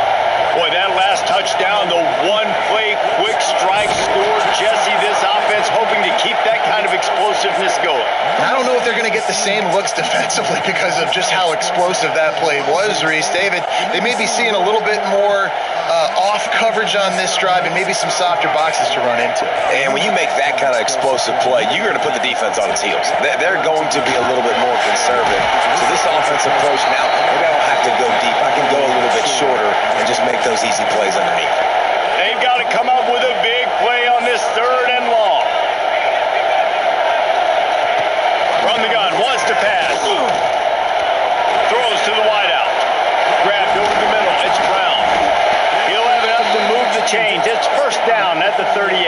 Boy, that last touchdown, the one-play quick strike score. Jesse, this offense hoping to keep that kind of explosiveness going. I don't know if they're going to get the same looks defensively because of just how explosive that play was, Reese. David, they may be seeing a little bit more off coverage on this drive and maybe some softer boxes to run into. And when you make that kind of explosive play, you're going to put the defense on its heels. They're going to be a little bit more conservative. So this offensive approach now, maybe I don't have to go deep. I can go a little bit shorter and just make those easy plays underneath. They've got to come up with a big play on this 3rd and long. From the gun, wants to pass. Throws to the wideout. Grabbed over the middle. It's Brown. He'll have enough to move the chains. It's first down at the 38.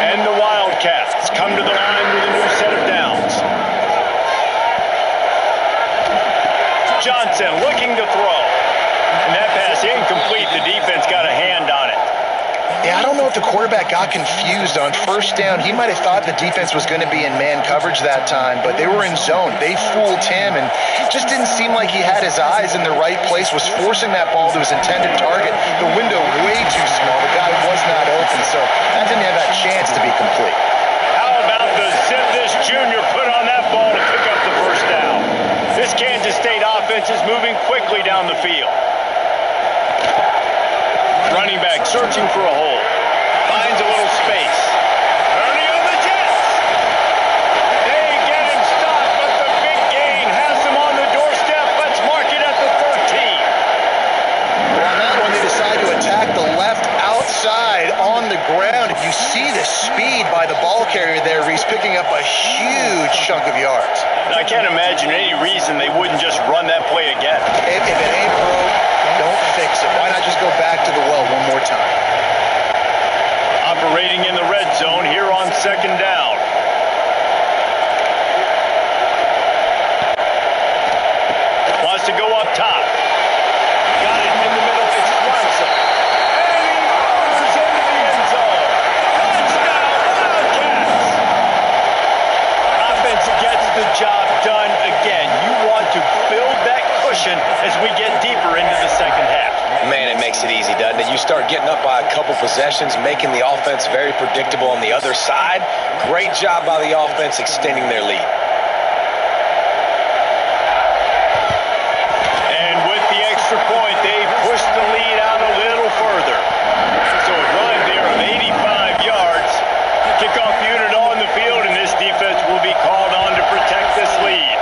And the Wildcats come to the line with a new set of downs. Johnson looking to throw. And that pass incomplete. The defense got a hand on it. Yeah, I don't know if the quarterback got confused on first down. He might have thought the defense was going to be in man coverage that time, but they were in zone. They fooled him, and it just didn't seem like he had his eyes in the right place, was forcing that ball to his intended target. The window way too small. The guy was not open, so that didn't have that chance to be complete. How about the zip this junior put on that ball to pick up the first down? This Kansas State offense is moving quickly down the field. Running back searching for a hole. Finds a little space. Turning on the Jets. They get him stopped, but the big gain has him on the doorstep. Let's mark it at the 13. Well, on that one, they decide to attack the left outside on the ground. You see the speed by the ball carrier there, Reese, picking up a huge chunk of yards. I can't imagine any reason they wouldn't just run that play again. If it ain't broke, don't fix it. Why not just go back to the well one more time? Operating in the red zone here on 2nd down. Wants to go up top. Got it in the middle. It's Swanson. And he rolls into the end zone. Touchdown, Wildcats. Offense gets the job done again. You want to build that cushion as we get deeper into the second half. Man, it makes it easy, doesn't it? You start getting up by a couple possessions, making the offense very predictable on the other side. Great job by the offense extending their lead. And with the extra point, they push the lead out a little further. So a run there of 85 yards. Kickoff unit on the field, and this defense will be called on to protect this lead.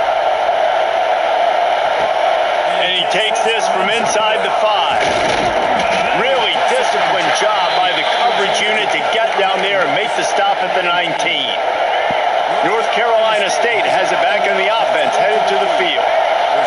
And he takes this from inside the 5. Really disciplined job by the coverage unit to get down there and make the stop at the 19. North Carolina State has it back in the offense, headed to the field.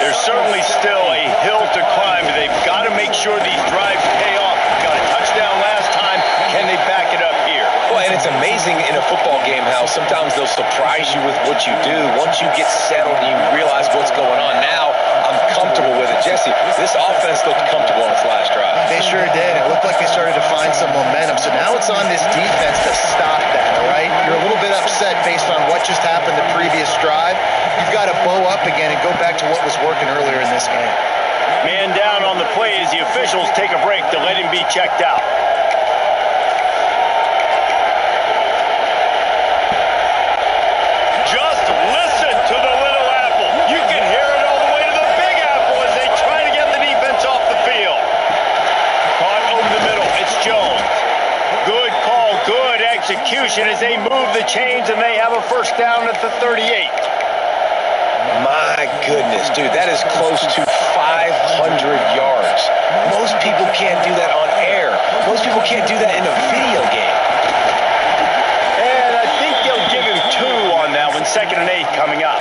There's certainly still a hill to climb. They've got to make sure these drives pay off. Got a touchdown last time. Can they back it up here? Well, and it's amazing in a football game how sometimes they'll surprise you with what you do. Once you get settled and you realize what's going on, now I'm comfortable with it. Jesse, this offense looked comfortable on its last drive. They sure did. It looked like they started to find some momentum. So now it's on this defense to stop that, all right? You're a little bit upset based on what just happened the previous drive. You've got to bow up again and go back to what was working earlier in this game. Man down on the play as the officials take a break to let him be checked out. Just listen to the Little Apple. You can hear it all the way to the Big Apple. motion as they move the chains, and they have a first down at the 38. My goodness, dude, that is close to 500 yards. Most people can't do that on air. Most people can't do that in a video game. And I think they'll give him 2 on that one, 2nd and 8 coming up.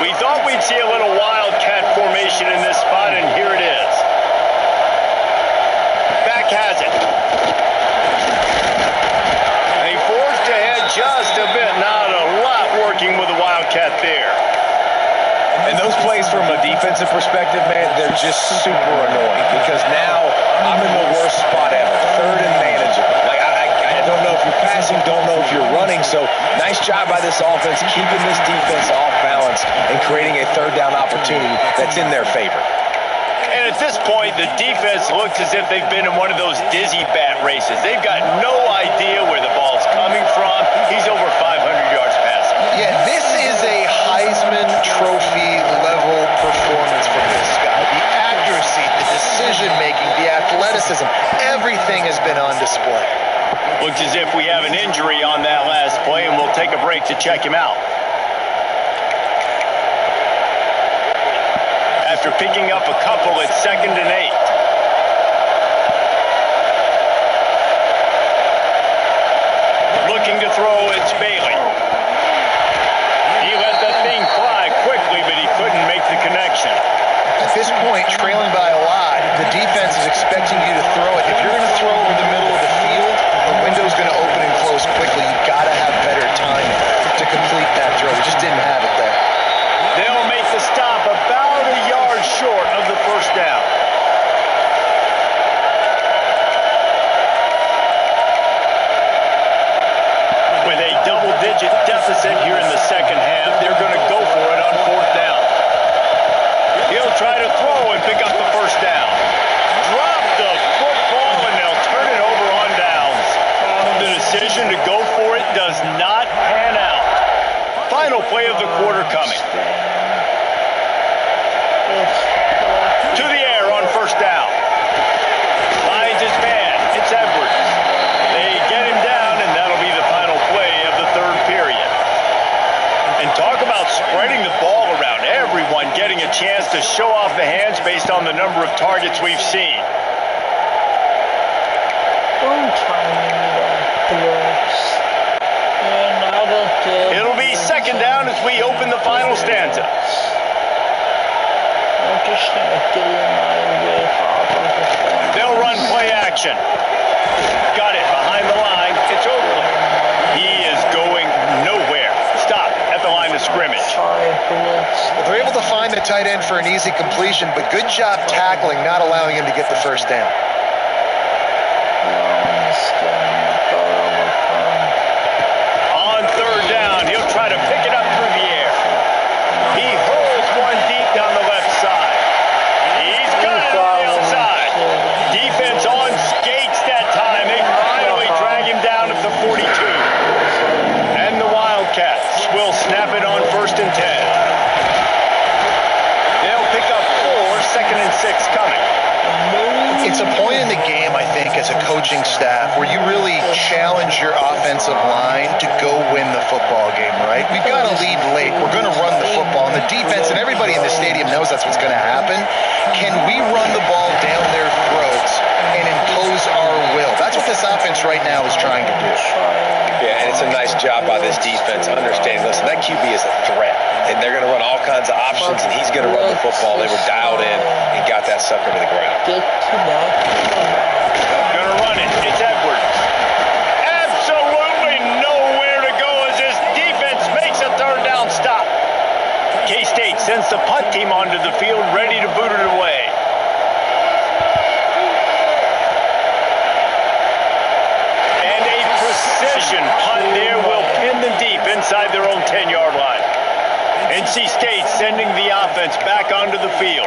We thought we'd see a little wildcat formation in this spot, and here it is. Back has it. And he forced ahead just a bit. Not a lot working with the wildcat there. And those plays from a defensive perspective, man, they're just super annoying because now I'm in the worst spot ever. 3rd and manageable. Like, I don't know if you're passing, don't know if you're running. So nice job by this offense keeping this defense off balance and creating a 3rd down opportunity that's in their favor. And at this point, the defense looks as if they've been in one of those dizzy bat races. They've got no idea where the ball's coming from. He's over 500 yards passing. Yeah, this is a Heisman Trophy level performance from this guy. The accuracy, the decision-making, the athleticism, everything has been on display. Looks as if we have an injury on that last play, and we'll take a break to check him out. After picking up a couple at 2nd and 8. Looking to throw, it's Bailey. He let that thing fly quickly, but he couldn't make the connection. At this point, trailing by a lot, the defense is expecting you to throw it. If you're going to throw over the middle of the field, the window's going to open and close quickly. You've got to have better timing to complete that throw. We just didn't have it there. They'll make the stop about a yard short of the first down. With a double-digit deficit here in the second half, they're going to go for it on 4th down. He'll try to throw and pick up the first down. Drop the football, and they'll turn it over on downs. The decision to go for it does not pan out. Final play of the quarter coming. To the air on first down. Finds his man. It's Edwards. They get him down, and that'll be the final play of the 3rd period. And talk about spreading the ball around. Everyone getting a chance to show off the hands based on the number of targets we've seen. It'll be 2nd down as we open the final stanza. They'll run play action. Got it behind the line. It's Oakley. He is going nowhere. Stop at the line of scrimmage. Well, they're able to find the tight end for an easy completion, but good job tackling, not allowing him to get the first down. On 3rd down, he'll try to pick it up through the air. He hurls one deep down the left side. He's got it on the outside. Defense on skates that time. They finally drag him down at the 42. And the Wildcats will snap it on 1st and 10. They'll pick up 4, 2nd and 6 coming. It's a point in the game, I think, as a coaching staff where you really challenge your offensive line to go win the football game, right? We've got to lead late. We're going to run the football. And the defense and everybody in the stadium knows that's what's going to happen. Can we run the ball down their throats and impose our will? That's what this offense right now is trying to do. Yeah, and it's a nice job by this defense understanding, listen, that QB is a threat. And they're going to run all kinds of options, and he's going to run the football. They were dialed in and got that sucker to the ground. Gonna run it. It's Edwards. Absolutely nowhere to go as this defense makes a 3rd down stop. K-State sends the punt team onto the field, ready to boot it away. And a precision punt there will pin them deep inside their own 10-yard line. NC State sending the offense back onto the field.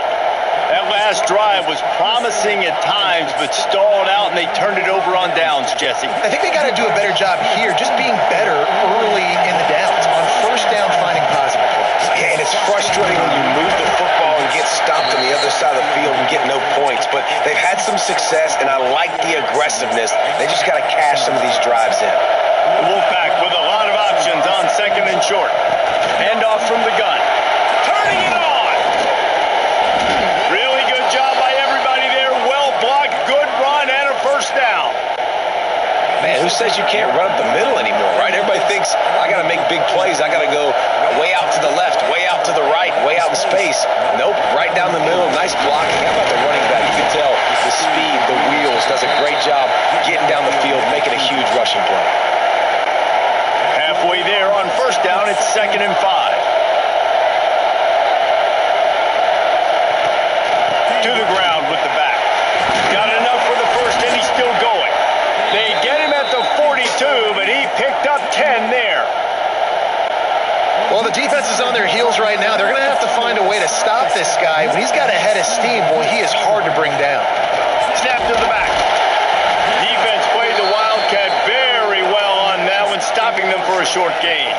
That last drive was promising at times, but stalled out, and they turned it over on downs, Jesse. I think they got to do a better job here, just being better early in the downs. On 1st down, finding positive plays. Yeah, and it's frustrating when you move the football and get stopped on the other side of the field and get no points, but they've had some success, and I like the aggressiveness. They just got to cash some of these drives in. Wolfpack with a lot of options on second and short. Handoff from the gun. Turning it on. Really good job by everybody there. Well blocked, good run, and a first down. Man, who says you can't run up the middle anymore, right? Everybody thinks, I got to make big plays. I got to go way out to the left, way out to the right, way out in space. Nope, right down the middle. Nice blocking. How about the running back? You can tell the speed, the wheels, does a great job getting down the field, making a huge rushing play. Halfway there on first down, it's 2nd and 5. To the ground with the back. Got enough for the first, and he's still going. They get him at the 42, but he picked up 10 there. Well, the defense is on their heels right now. They're going to have to find a way to stop this guy. When he's got a head of steam, boy, he is hard to bring down. Snap to the back. Defense played the Wildcat very well on that one, stopping them for a short gain.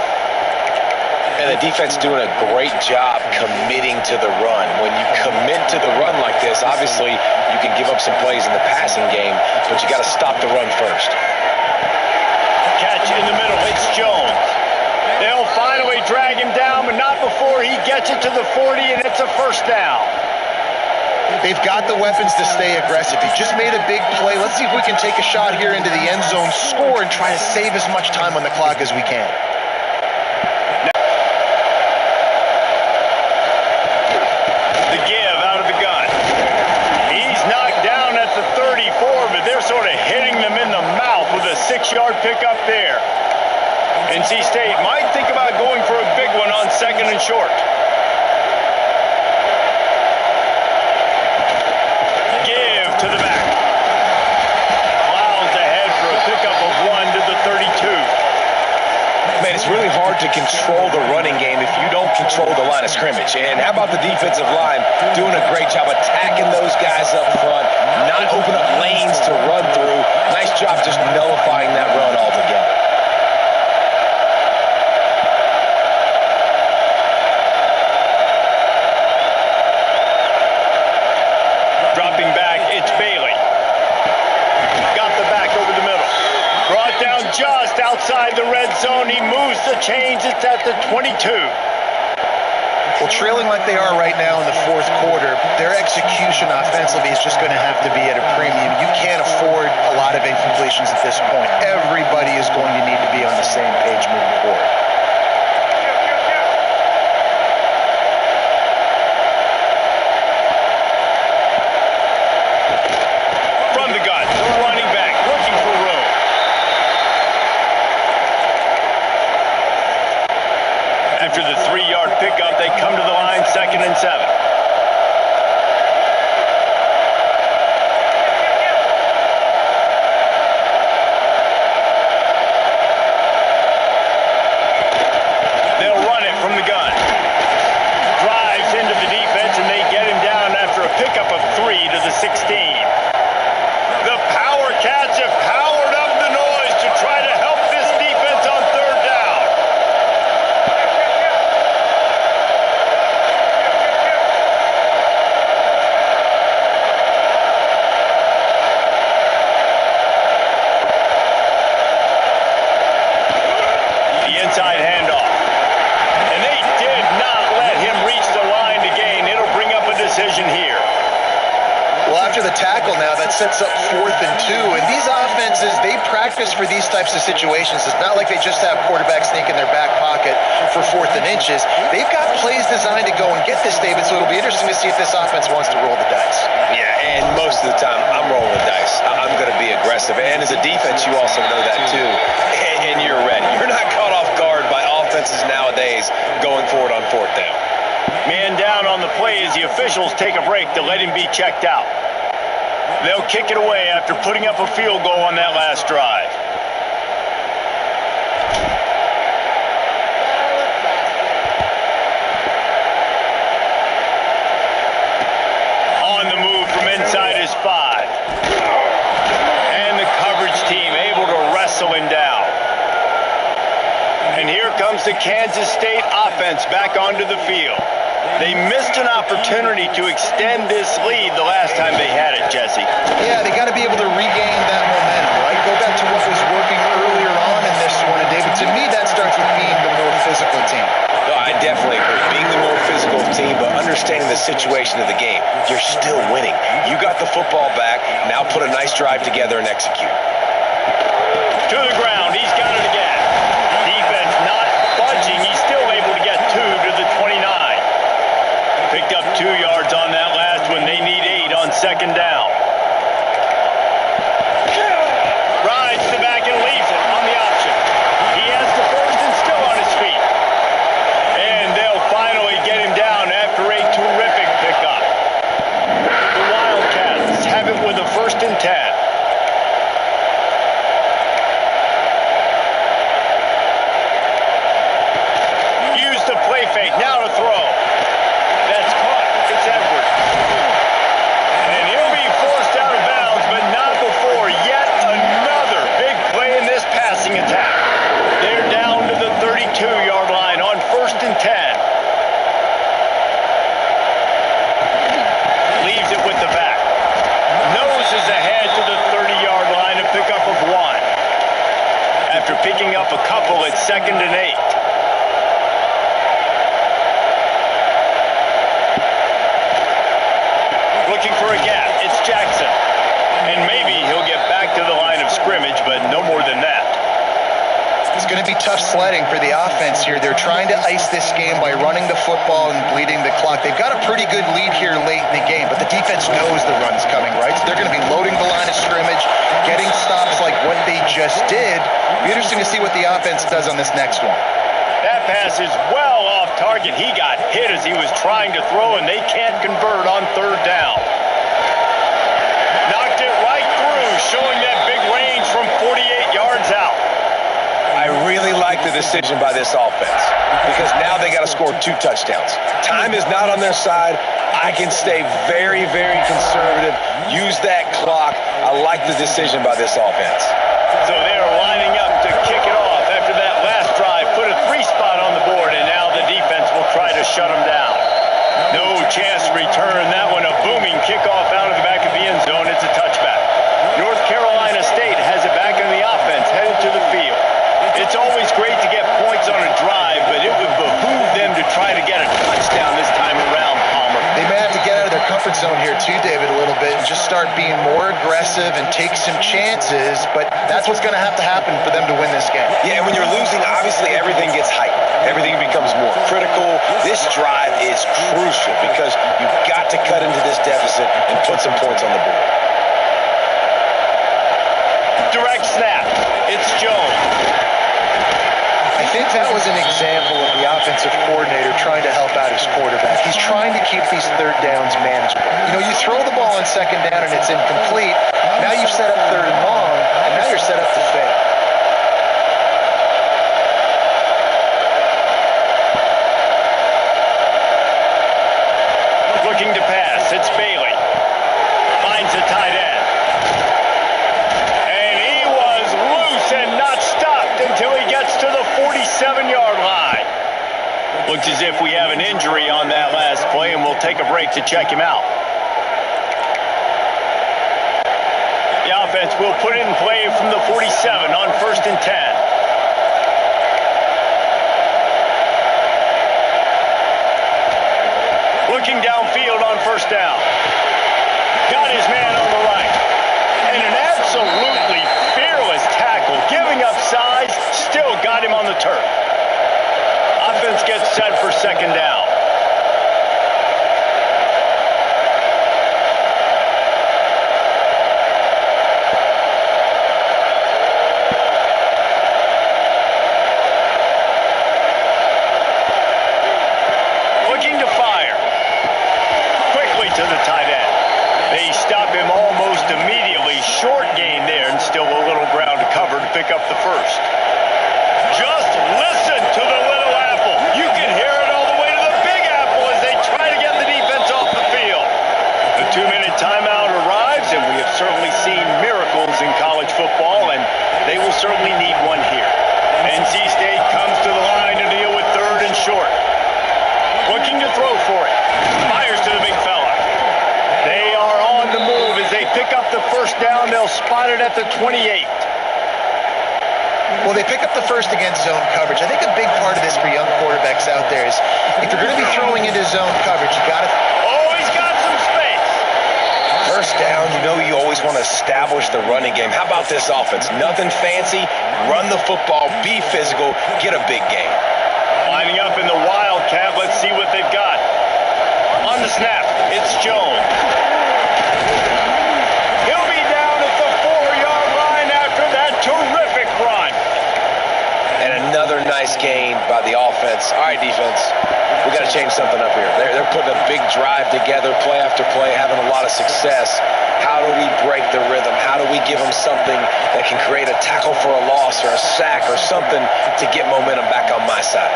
And the defense doing a great job committing to the run. When you commit to the run like this, obviously you can give up some plays in the passing game, but you got to stop the run first. Catch in the middle. It's Jones. They'll finally drag him down, but not before he gets it to the 40, and it's a first down. They've got the weapons to stay aggressive. He just made a big play. Let's see if we can take a shot here into the end zone, score, and try to save as much time on the clock as we can. The give out of the gun. He's knocked down at the 34, but they're sort of hitting them in the mouth with a 6-yard pickup there. NC State might think about going for a big one on second and short. Give to the back. Clouds ahead for a pickup of 1 to the 32. Man, it's really hard to control the running game if you don't control the line of scrimmage. And how about the defensive line doing a great job attacking those guys up front, not open up lanes to run through. Nice job just nullifying that run altogether. Dropping back, it's Bailey. Got the back over the middle. Brought down just outside the red zone. He moves the chains. It's at the 22. Well, trailing like they are right now in the fourth quarter, their execution offensively is just going to have to be at a premium. You can't afford a lot of incompletions at this point. Everybody is going to need to be on the same page moving forward. From the gun, the running back looking for room. After the 3-yard pickup, they come to the line, 2nd and 7. They'll run it from the gun. Drives into the defense, and they get him down after a pickup of 3 to the 16. The Power Cats have powered up the noise to try to help this defense on 3rd down. The inside handoff. And they did not let him reach the line to gain. It'll bring up a decision here. Well, after the tackle now, that sets up 4th and 2. And these offenses, they practice for these types of situations. It's not like they just have quarterbacks sneak in their back pocket for 4th and inches. They've got plays designed to go and get this, David, so it'll be interesting to see if this offense wants to roll the dice. Yeah, and most of the time, I'm rolling the dice. I'm going to be aggressive. And as a defense, you also know that too. And you're ready. You're not caught off guard by offenses nowadays going forward on 4th down. Man down on the play as the officials take a break to let him be checked out. They'll kick it away after putting up a field goal on that last drive. On the move from inside his 5. And the coverage team able to wrestle him down. And here comes the Kansas State offense back onto the field. They missed an opportunity to extend this lead the last time they had it, Jesse. Yeah, they got to be able to regain that momentum, right? Go back to what was working earlier on in this one. And David, to me, that starts with being the more physical team. No, I definitely agree. Being the more physical team, but understanding the situation of the game. You're still winning. You got the football back. Now put a nice drive together and execute. To the ground. He's got it again. Defense not budging. He's still able to get 2 to the 29. Picked up 2 yards on that last one. They need 8 on second down. Rides the back and leaves it on the option. He has the first and still on his feet. And they'll finally get him down after a terrific pickup. The Wildcats have it with a 1st and 10. Used the play fake. Now to throw. That's caught. It's Edwards. And he'll be forced out of bounds, but not before yet another big play in this passing attack. They're down to the 32-yard line on 1st and 10. Leaves it with the back. Noses ahead to the 30-yard line, a pickup of 1. After picking up a couple, it's 2nd and 8. Looking for a gap. It's Jackson. And maybe he'll get back to the line of scrimmage, but no more than that. It's going to be tough sledding for the offense here. They're trying to ice this game by running the football and bleeding the clock. They've got a pretty good lead here late in the game, but the defense knows the run's coming, right? So they're going to be loading the line of scrimmage, getting stops like what they just did. It'll be interesting to see what the offense does on this next one. That pass is well off target. He got hit as he was trying to throw, and they can't convert on 3rd down. Knocked it right through, showing that big range from 48 yards out. I really like the decision by this offense because now they got to score 2 touchdowns. Time is not on their side. I can stay very, very conservative. Use that clock. I like the decision by this offense. So they're lining up to kick it off after that last drive. Put a 3 spot on the board, and now the defense will try to shut them down. No chance to return that one. A booming kickoff out of the back of the end zone. It's a touchback. North Carolina State has it back in the offense, headed to the field. It's always great to get points on a drive, but it would behoove them to try to get a touchdown this time around, Palmer. They may have to get out of their comfort zone here too, David, a little bit, and just start being more aggressive and take some chances, but that's what's going to happen for them to win this game. Yeah, when you're losing, obviously everything gets heightened. Everything becomes more critical. This drive is crucial because you've got to cut into this deficit and put some points on the board. Direct snap. It's Jones. I think that was an example of the offensive coordinator trying to help out his quarterback. He's trying to keep these 3rd downs manageable. You know, you throw the ball on 2nd down and it's incomplete. Now you've set up 3rd and long, and now you're set up to fail. Looking to pass. It's Bailey. Finds the tight end. And he was loose and not stopped until he gets to the 47-yard line. Looks as if we have an injury on that last play, and we'll take a break to check him out. The offense will put it in play from the 47 on 1st and 10. Looking downfield on 1st down. Got his man on the right. And an absolutely fearless tackle. Giving up size, still got him on the turf. Offense gets set for 2nd down. Looking to fire. Quickly to the tight end. They stop him almost immediately. Short gain there and still a little ground to cover to pick up the 1st. Just listen to the little apple. You can hear it all the way to the big apple as they try to get the defense off the field. The 2-minute timeout arrives, and we have certainly seen miracles in college football, and they will certainly need one here. NC State comes to the line to deal with 3rd and short. looking to throw for it. Fires to the big fella. They are on the move as they pick up the first down. They'll spot it at the 28. Well, they pick up the first against zone coverage. I think a big part of this for young quarterbacks out there is if you're going to be throwing into zone coverage, you got to... Oh, he's got some space. First down, you always want to establish the running game. How about this offense? Nothing fancy. Run the football, be physical, get a big gain. Lining up in the Wildcat. Let's see what they've got. On the snap, it's Jones. He'll be down at the 4-yard line after that terrific run. And another nice gain by the offense. All right, defense, we got to change something up here. They're putting a big drive together, play after play, having a lot of success. How do we break the rhythm? How do we give them something that can create a tackle for a loss or a sack or something to get momentum back on my side?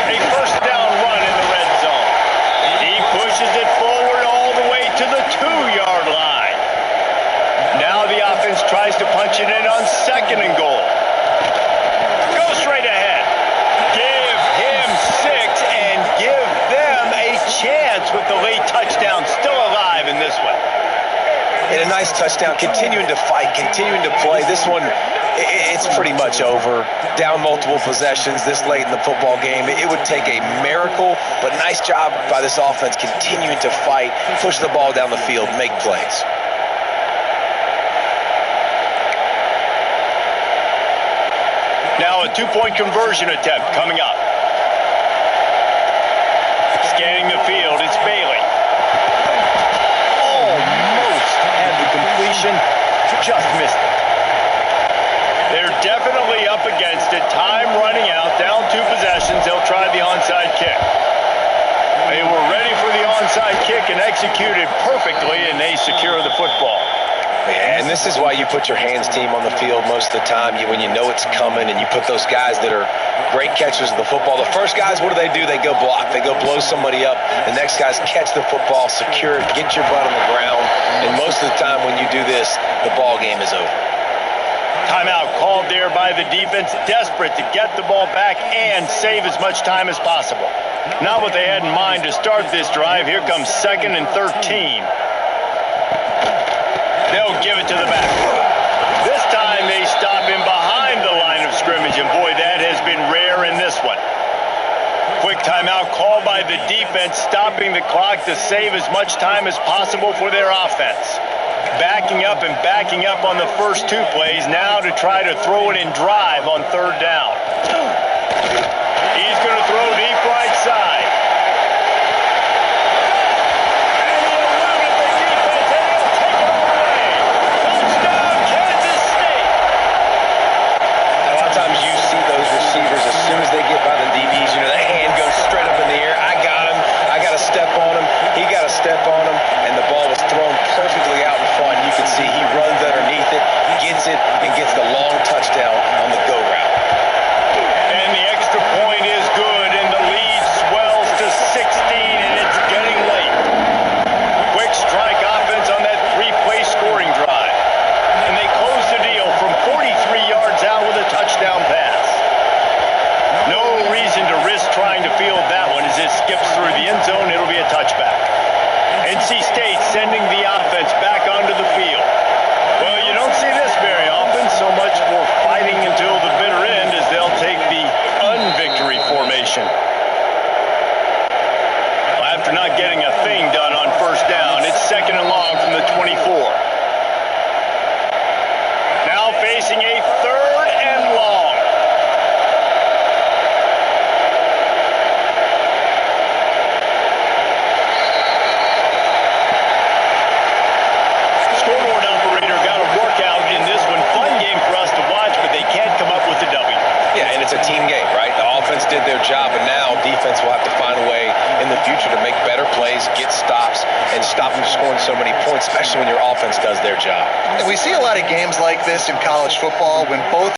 A first down run in the red zone. He pushes it forward all the way to the 2-yard line. Now the offense tries to punch it in on 2nd and goal. Go straight ahead. Give him 6 and give them a chance with the late touchdown still alive in this one. And a nice touchdown, continuing to fight, continuing to play. This one, it's pretty much over. Down multiple possessions this late in the football game. It would take a miracle, but nice job by this offense continuing to fight, push the ball down the field, make plays. Now a 2-point conversion attempt coming up. Scanning the field, it's Bailey. Almost had the completion, just missed it. They're definitely up against it. Time running out, down 2 possessions. They'll try the onside kick. They were ready for the onside kick and executed perfectly, and they secure the football. And this is why you put your hands team on the field most of the time when you know it's coming, and you put those guys that are great catchers of the football. The first guys, what do? They go block. They go blow somebody up. The next guys catch the football, secure it, get your butt on the ground. And most of the time when you do this, the ball game is over. Timeout called there by the defense, desperate to get the ball back and save as much time as possible. Not what they had in mind to start this drive. Here comes 2nd and 13. They'll give it to the back. This time they stop him behind the line of scrimmage, and boy, that has been rare in this one. Quick timeout called by the defense, stopping the clock to save as much time as possible for their offense. Backing up and backing up on the first 2 plays, now to try to throw it in drive on 3rd down. He's going to throw deep right side. NC State sending the offense back onto the field. Well, you don't see this very often, so much for fighting until the bitter end as they'll take the unvictory formation. Well, after not getting a thing done on first down, it's 2nd and long from the 24. Now facing a 3rd and long. It's a team game, right? The offense did their job, and now defense will have to find a way in the future to make better plays, get stops, and stop them scoring so many points, especially when your offense does their job. And we see a lot of games like this in college football when both